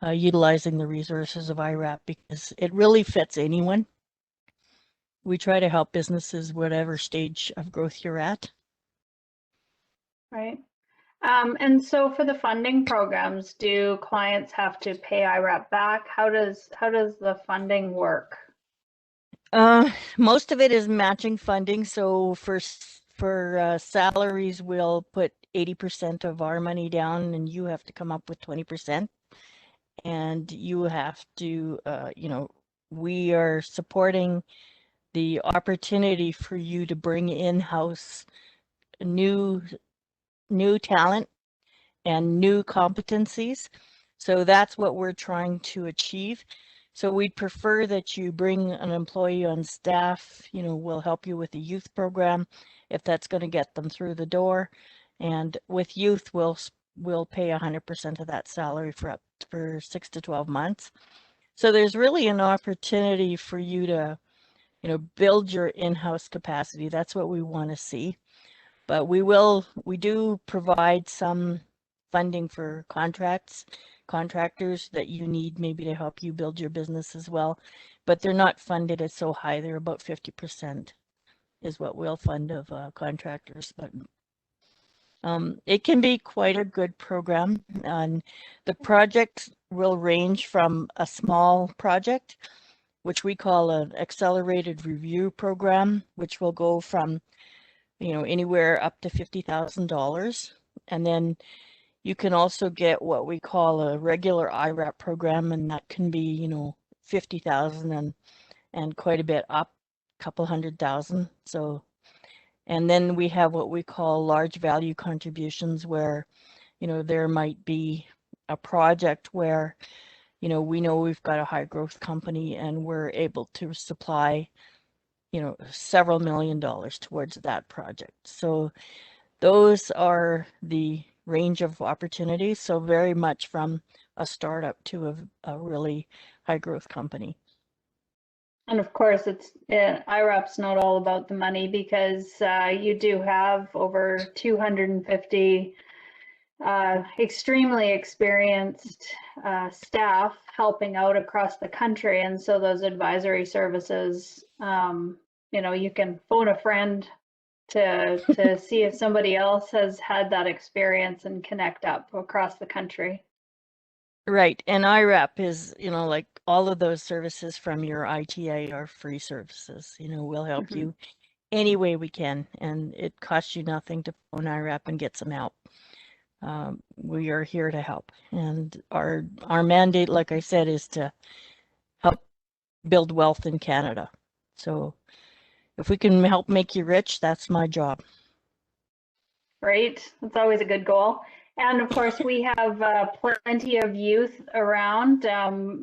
utilizing the resources of IRAP because it really fits anyone. We try to help businesses whatever stage of growth you're at. Right. And so for the funding programs, do clients have to pay IRAP back? How does the funding work? Most of it is matching funding. So for salaries, we'll put 80% of our money down, and you have to come up with 20%. And you have to, we are supporting the opportunity for you to bring in-house new talent and new competencies. So that's what we're trying to achieve. So we'd prefer that you bring an employee on staff, we'll help you with the youth program if that's going to get them through the door. And with youth, we'll pay 100% of that salary for 6 to 12 months. So there's really an opportunity for you to, build your in-house capacity. That's what we want to see. But we do provide some funding for contractors that you need maybe to help you build your business as well. But they're not funded at so high. They're about 50% is what we'll fund of contractors. But it can be quite a good program. And the project will range from a small project, which we call an accelerated review program, which will go from anywhere up to $50,000. And then you can also get what we call a regular IRAP program, and that can be, $50,000 and quite a bit up, a couple $100,000. So, and then we have what we call large value contributions where, there might be a project where, we know we've got a high growth company and we're able to supply several $1 million towards that project. So those are the range of opportunities. So very much from a startup to a really high growth company. And of course, IRAP's not all about the money because you do have over 250 extremely experienced staff helping out across the country. And so those advisory services, you can phone a friend to see if somebody else has had that experience and connect up across the country. Right. And IRAP is, like all of those services from your ITA are free services. We'll help you any way we can. And it costs you nothing to phone IRAP and get some help. We are here to help. And our mandate, like I said, is to help build wealth in Canada. So if we can help make you rich, that's my job. Great. That's always a good goal. And of course, we have plenty of youth around,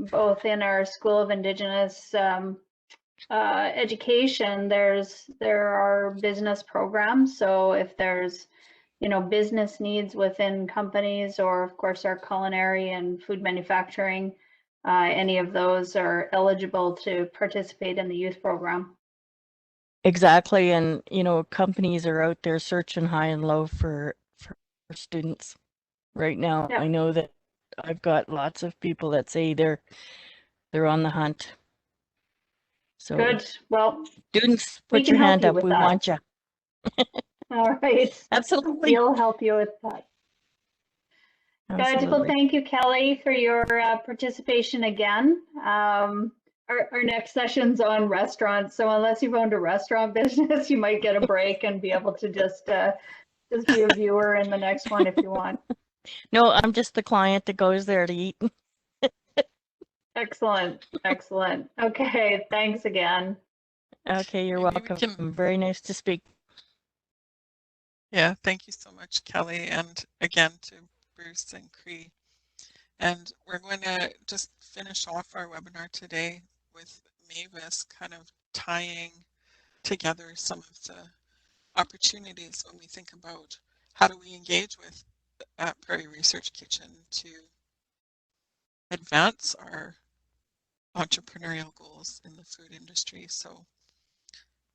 both in our School of Indigenous Education. There are business programs. So if there's, business needs within companies, or of course our culinary and food manufacturing, any of those are eligible to participate in the youth program. Exactly. And, companies are out there searching high and low for students right now. Yep. I know that I've got lots of people that say they're on the hunt. So good. Well, students, put your hand up. We want you. All right. Absolutely. We'll help you with that. Good. Well, Absolutely. thank you, Kelly, for your participation again. Our next session's on restaurants, so unless you've owned a restaurant business, you might get a break and be able to just be a viewer in the next one if you want. No, I'm just the client that goes there to eat. Excellent. Excellent. Okay. Thanks again. Okay, you're Maybe we welcome. can, Very nice to speak. yeah, thank you so much, Kelly, and again to Bruce and Cree. And we're going to just finish off our webinar today with Mavis kind of tying together some of the opportunities when we think about how do we engage with Prairie Research Kitchen to advance our entrepreneurial goals in the food industry. So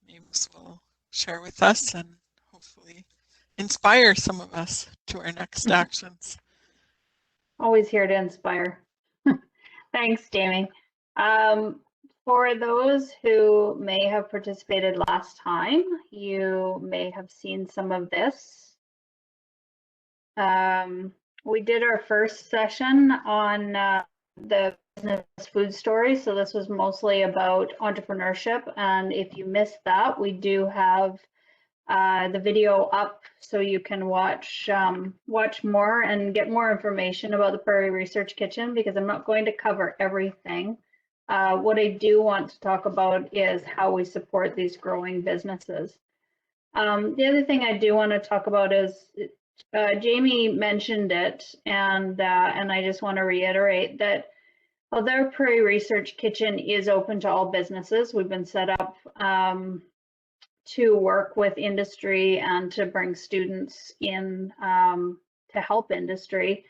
Mavis will share with us and hopefully inspire some of us to our next actions. Always here to inspire. Thanks, Jamie. For those who may have participated last time, you may have seen some of this. We did our first session on the business food story. So this was mostly about entrepreneurship. And if you missed that, we do have the video up so you can watch more and get more information about the Prairie Research Kitchen, because I'm not going to cover everything. What I do want to talk about is how we support these growing businesses. The other thing I do want to talk about is Jamie mentioned it, and I just want to reiterate that although Prairie Research Kitchen is open to all businesses, we've been set up to work with industry and to bring students in to help industry.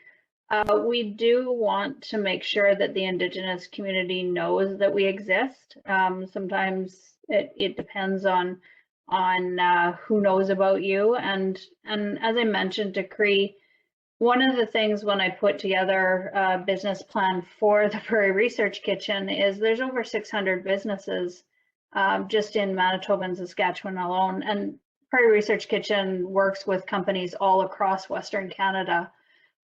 We do want to make sure that the Indigenous community knows that we exist. Sometimes it depends on who knows about you. And as I mentioned to Cree, one of the things when I put together a business plan for the Prairie Research Kitchen is there's over 600 businesses just in Manitoba and Saskatchewan alone. And Prairie Research Kitchen works with companies all across Western Canada.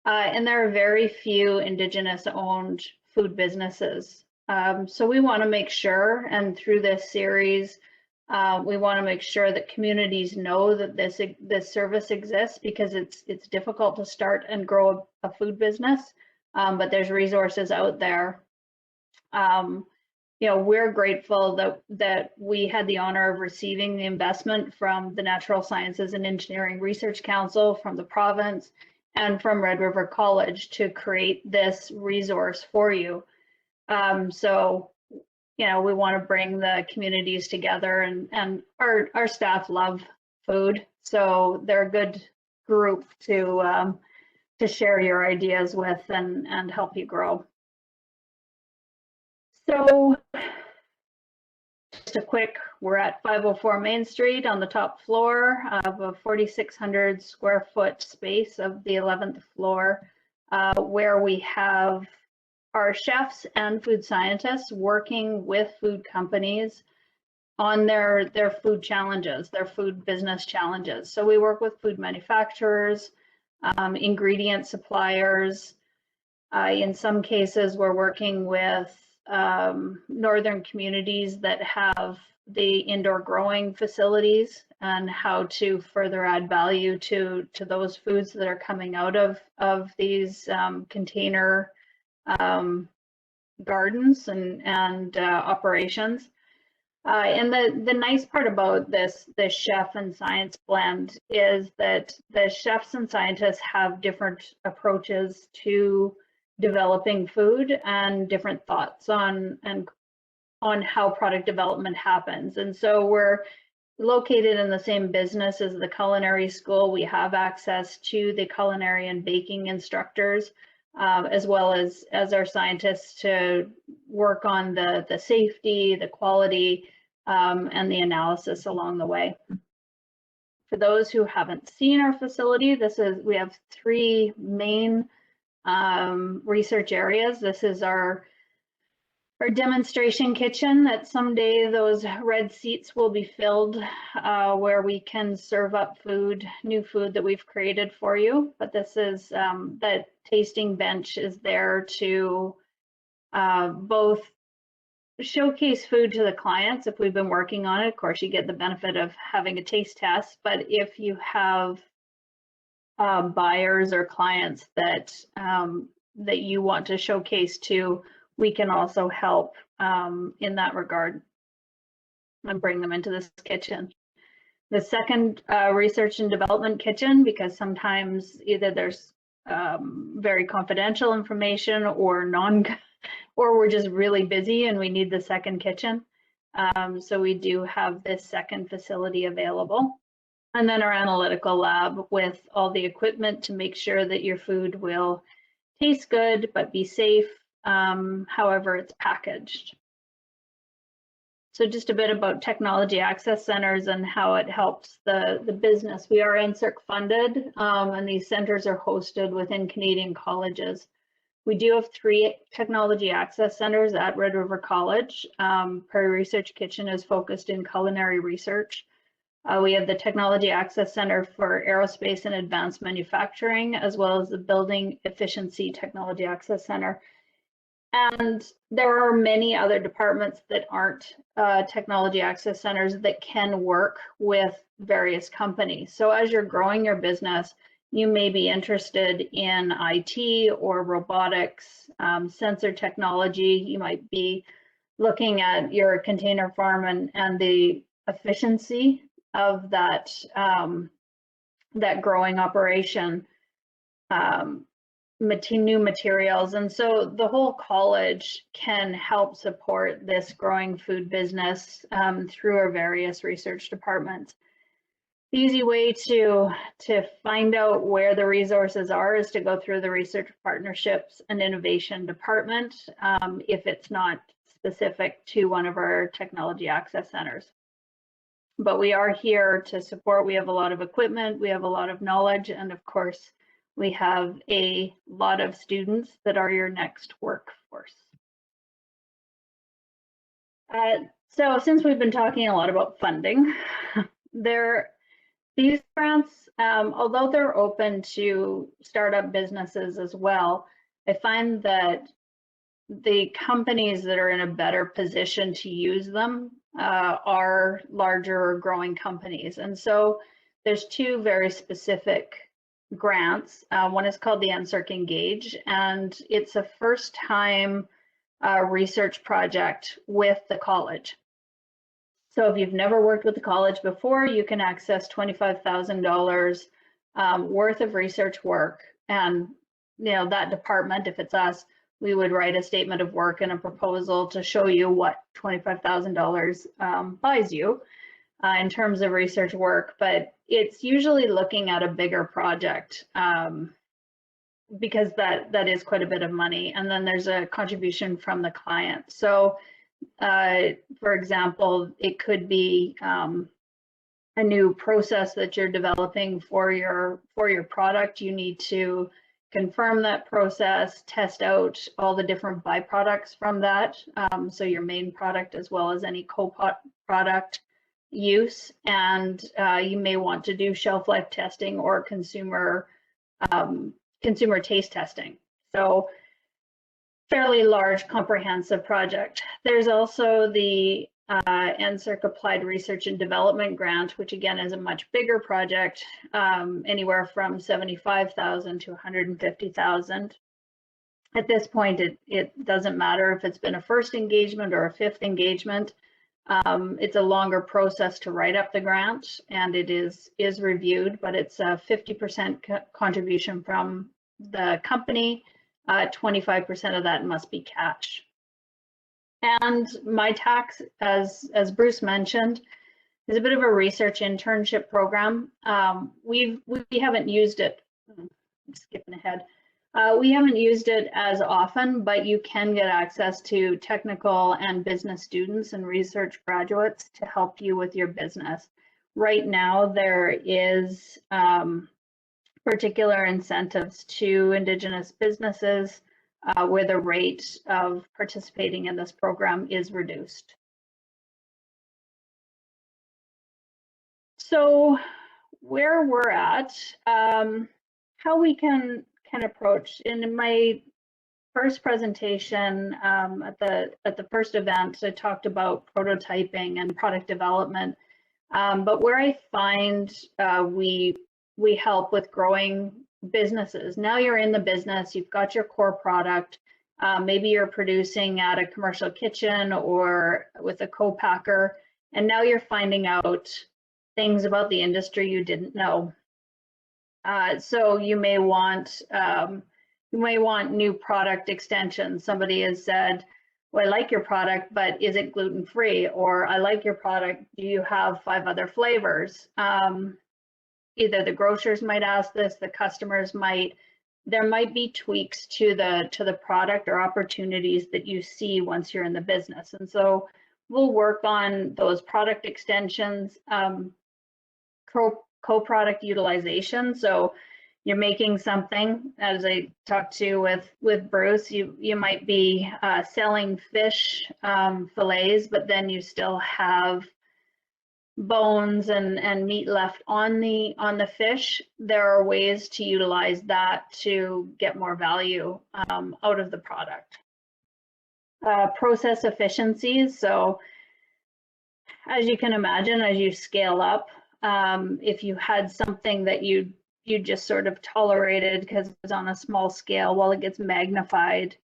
And there are very few Indigenous-owned food businesses. So we want to make sure, and through this series, we want to make sure that communities know that this service exists, because it's difficult to start and grow a food business, but there's resources out there. You know, we're grateful that we had the honor of receiving the investment from the Natural Sciences and Engineering Research Council, from the province, and from Red River College to create this resource for you. So, you know, we want to bring the communities together, and our staff love food, so they're a good group to share your ideas with and help you grow. So just a quick, we're at 504 Main Street on the top floor of a 4,600 square foot space of the 11th floor, where we have our chefs and food scientists working with food companies on their food challenges, their food business challenges. So we work with food manufacturers, ingredient suppliers. In some cases, we're working with northern communities that have the indoor growing facilities and how to further add value to those foods that are coming out of these container gardens and operations. And the nice part about this chef and science blend is that the chefs and scientists have different approaches to developing food and different thoughts on how product development happens. And so we're located in the same business as the culinary school. We have access to the culinary and baking instructors, as well as our scientists to work on the safety, the quality, and the analysis along the way. For those who haven't seen our facility, we have three main research areas. This is our our demonstration kitchen, that someday those red seats will be filled where we can serve up food, new food that we've created for you. But this is, that tasting bench is there to both showcase food to the clients. If we've been working on it, of course, you get the benefit of having a taste test. But if you have buyers or clients that that you want to showcase to, we can also help in that regard and bring them into this kitchen. The second research and development kitchen, because sometimes either there's very confidential information or or we're just really busy and we need the second kitchen. So we do have this second facility available. And then our analytical lab with all the equipment to make sure that your food will taste good but be safe, however it's packaged. So just a bit about technology access centers and how it helps the business. We are NSERC funded, and these centers are hosted within Canadian colleges. We do have 3 technology access centers at Red River College. Prairie Research Kitchen is focused in culinary research. We have the Technology Access Center for Aerospace and Advanced Manufacturing, as well as the Building Efficiency Technology Access Center. And there are many other departments that aren't technology access centers that can work with various companies. So as you're growing your business, you may be interested in IT or robotics, sensor technology. You might be looking at your container farm and the efficiency of that that growing operation, new materials. And so the whole college can help support this growing food business through our various research departments. The easy way to find out where the resources are is to go through the research partnerships and innovation department if it's not specific to one of our technology access centers. But we are here to support. We have a lot of equipment, we have a lot of knowledge, and of course, we have a lot of students that are your next workforce. So since we've been talking a lot about funding, these grants, although they're open to startup businesses as well, I find that the companies that are in a better position to use them are larger or growing companies. And so there's 2 very specific grants. One is called the NSERC Engage, and it's a first-time research project with the college. So if you've never worked with the college before, you can access $25,000 worth of research work. And that department, if it's us, we would write a statement of work and a proposal to show you what $25,000 buys you in terms of research work. But it's usually looking at a bigger project because that is quite a bit of money. And then there's a contribution from the client. So for example, it could be a new process that you're developing for your product. You need to confirm that process, test out all the different byproducts from that. So your main product as well as any co-product use. And you may want to do shelf life testing or consumer taste testing. So fairly large, comprehensive project. There's also the NSERC Applied Research and Development Grant, which again is a much bigger project, anywhere from $75,000 to $150,000. At this point, it doesn't matter if it's been a first engagement or a 5th engagement. It's a longer process to write up the grant, and it is reviewed, but it's a 50% contribution from the company. 25% of that must be cash. And MyTax, as Bruce mentioned, is a bit of a research internship program. We haven't used it. I'm skipping ahead. We haven't used it as often, but you can get access to technical and business students and research graduates to help you with your business. Right now, there is particular incentives to Indigenous businesses where the rate of participating in this program is reduced. So where we're at, how we can approach. In my first presentation at the first event, I talked about prototyping and product development. But where I find we help with growing businesses. Now you're in the business, you've got your core product. Maybe you're producing at a commercial kitchen or with a co-packer, and now you're finding out things about the industry you didn't know. So you may want new product extensions. Somebody has said, well, I like your product, but is it gluten-free? Or I like your product, do you have 5 other flavors? Either the grocers might ask this, the customers might. There might be tweaks to the product or opportunities that you see once you're in the business. And so we'll work on those product extensions, co-product utilization. So you're making something, as I talked to with Bruce, you might be selling fish fillets, but then you still have bones and meat left on the fish. There are ways to utilize that to get more value out of the product. Process efficiencies. So as you can imagine, as you scale up, if you had something that you just sort of tolerated because it was on a small scale, well, it gets magnified,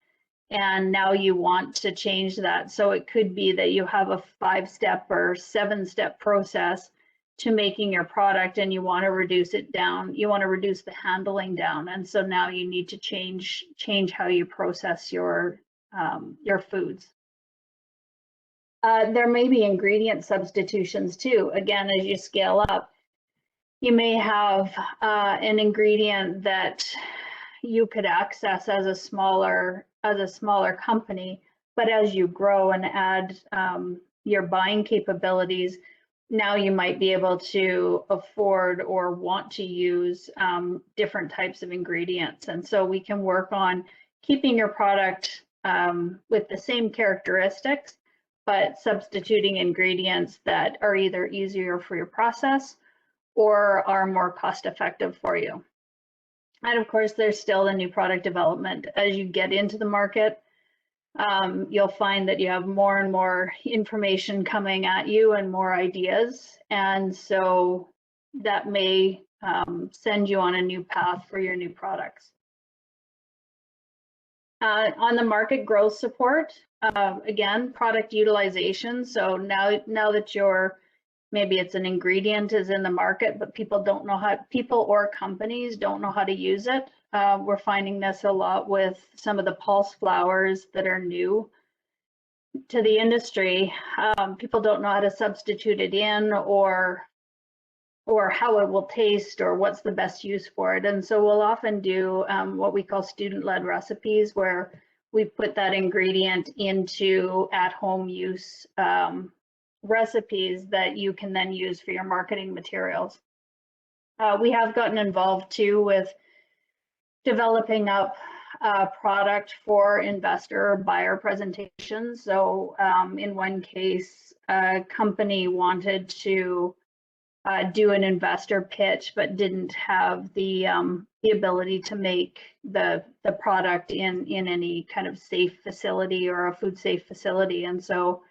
and now you want to change that. So it could be that you have a 5-step or 7-step process to making your product, and you want to reduce it down. You want to reduce the handling down, and so now you need to change how you process your foods. There may be ingredient substitutions too. Again, as you scale up, you may have an ingredient that you could access as a smaller company, but as you grow and add your buying capabilities, now you might be able to afford or want to use different types of ingredients. And so we can work on keeping your product with the same characteristics, but substituting ingredients that are either easier for your process or are more cost effective for you. And of course, there's still the new product development. As you get into the market, you'll find that you have more and more information coming at you and more ideas. And so that may send you on a new path for your new products. On the market growth support, again, product utilization. So now that maybe it's an ingredient is in the market, but people or companies don't know how to use it. We're finding this a lot with some of the pulse flours that are new to the industry. People don't know how to substitute it in or how it will taste or what's the best use for it. And so we'll often do what we call student-led recipes, where we put that ingredient into at-home use recipes that you can then use for your marketing materials. We have gotten involved too with developing up a product for investor or buyer presentations. So in one case, a company wanted to do an investor pitch, but didn't have the ability to make the product in any kind of safe facility or a food safe facility. And so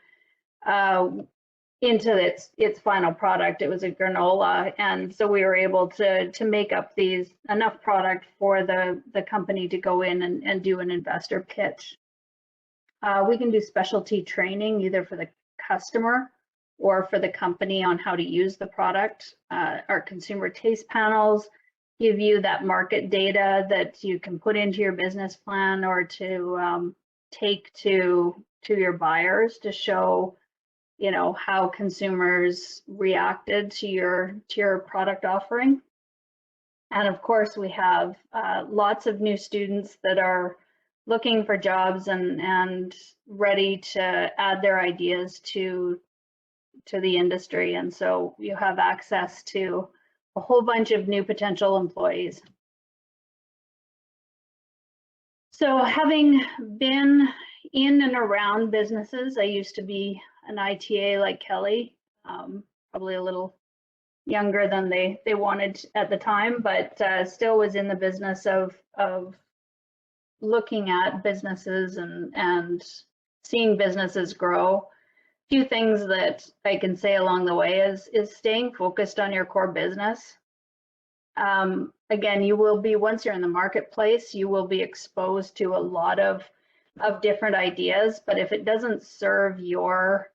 into its final product, it was a granola, and so we were able to make up enough product for the company to go in and do an investor pitch. We can do specialty training either for the customer or for the company on how to use the product. Our consumer taste panels give you that market data that you can put into your business plan or to take to your buyers to show how consumers reacted to your product offering. And of course, we have lots of new students that are looking for jobs and ready to add their ideas to the industry. And so you have access to a whole bunch of new potential employees. So having been in and around businesses, I used to be an ITA like Kelly, probably a little younger than they wanted at the time, but still was in the business of looking at businesses and seeing businesses grow. A few things that I can say along the way is staying focused on your core business. Again, you will be, once you're in the marketplace, you will be exposed to a lot of different ideas, but if it doesn't serve your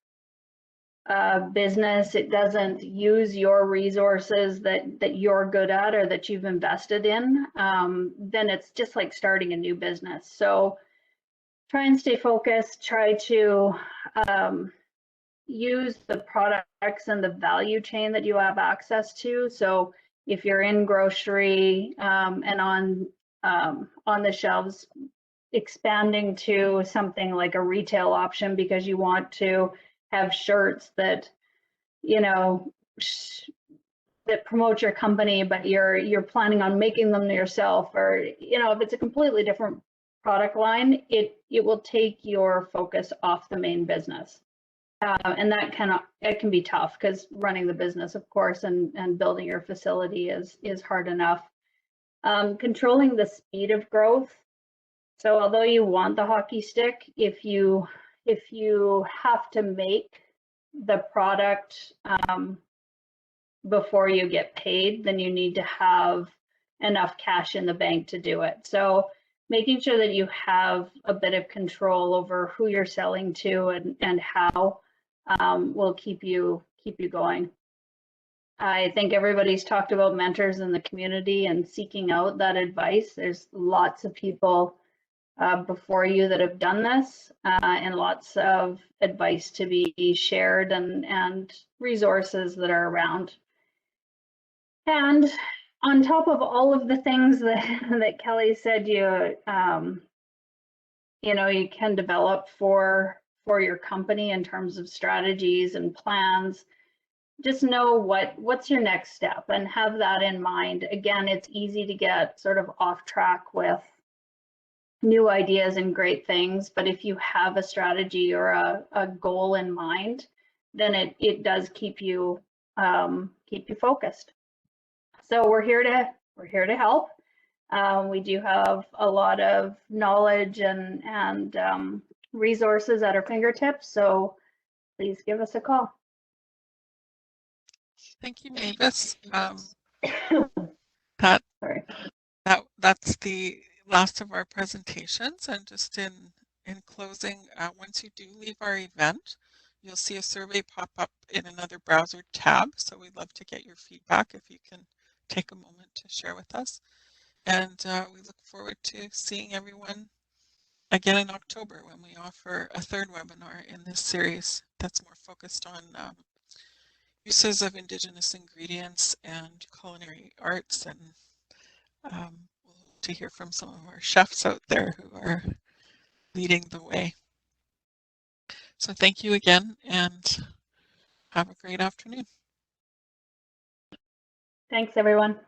business, it doesn't use your resources that you're good at or that you've invested in, then it's just like starting a new business. So try and stay focused, try to use the products and the value chain that you have access to. So if you're in grocery and on the shelves, expanding to something like a retail option because you want to have shirts that, you know, that promote your company, but you're planning on making them yourself, or, you know, if it's a completely different product line, it will take your focus off the main business. And that it can be tough because running the business, of course, and building your facility is hard enough. Controlling the speed of growth. So although you want the hockey stick, if you have to make the product before you get paid, then you need to have enough cash in the bank to do it. So making sure that you have a bit of control over who you're selling to and how will keep you going. I think everybody's talked about mentors in the community and seeking out that advice. There's lots of people before you that have done this, and lots of advice to be shared and resources that are around. And on top of all of the things that Kelly said, you know, you can develop for your company in terms of strategies and plans. Just know what's your next step and have that in mind. Again, it's easy to get sort of off track with new ideas and great things, but if you have a strategy or a goal in mind, then it does keep you focused. So we're here to help. We do have a lot of knowledge and resources at our fingertips, so please give us a call. Thank you, Mavis. Sorry. That's the last of our presentations, and just in closing, once you do leave our event, you'll see a survey pop up in another browser tab. So we'd love to get your feedback if you can take a moment to share with us. And we look forward to seeing everyone again in October when we offer a third webinar in this series that's more focused on uses of Indigenous ingredients and culinary arts, and we'll hope to hear from some of our chefs out there who are leading the way. So thank you again, and have a great afternoon. Thanks, everyone.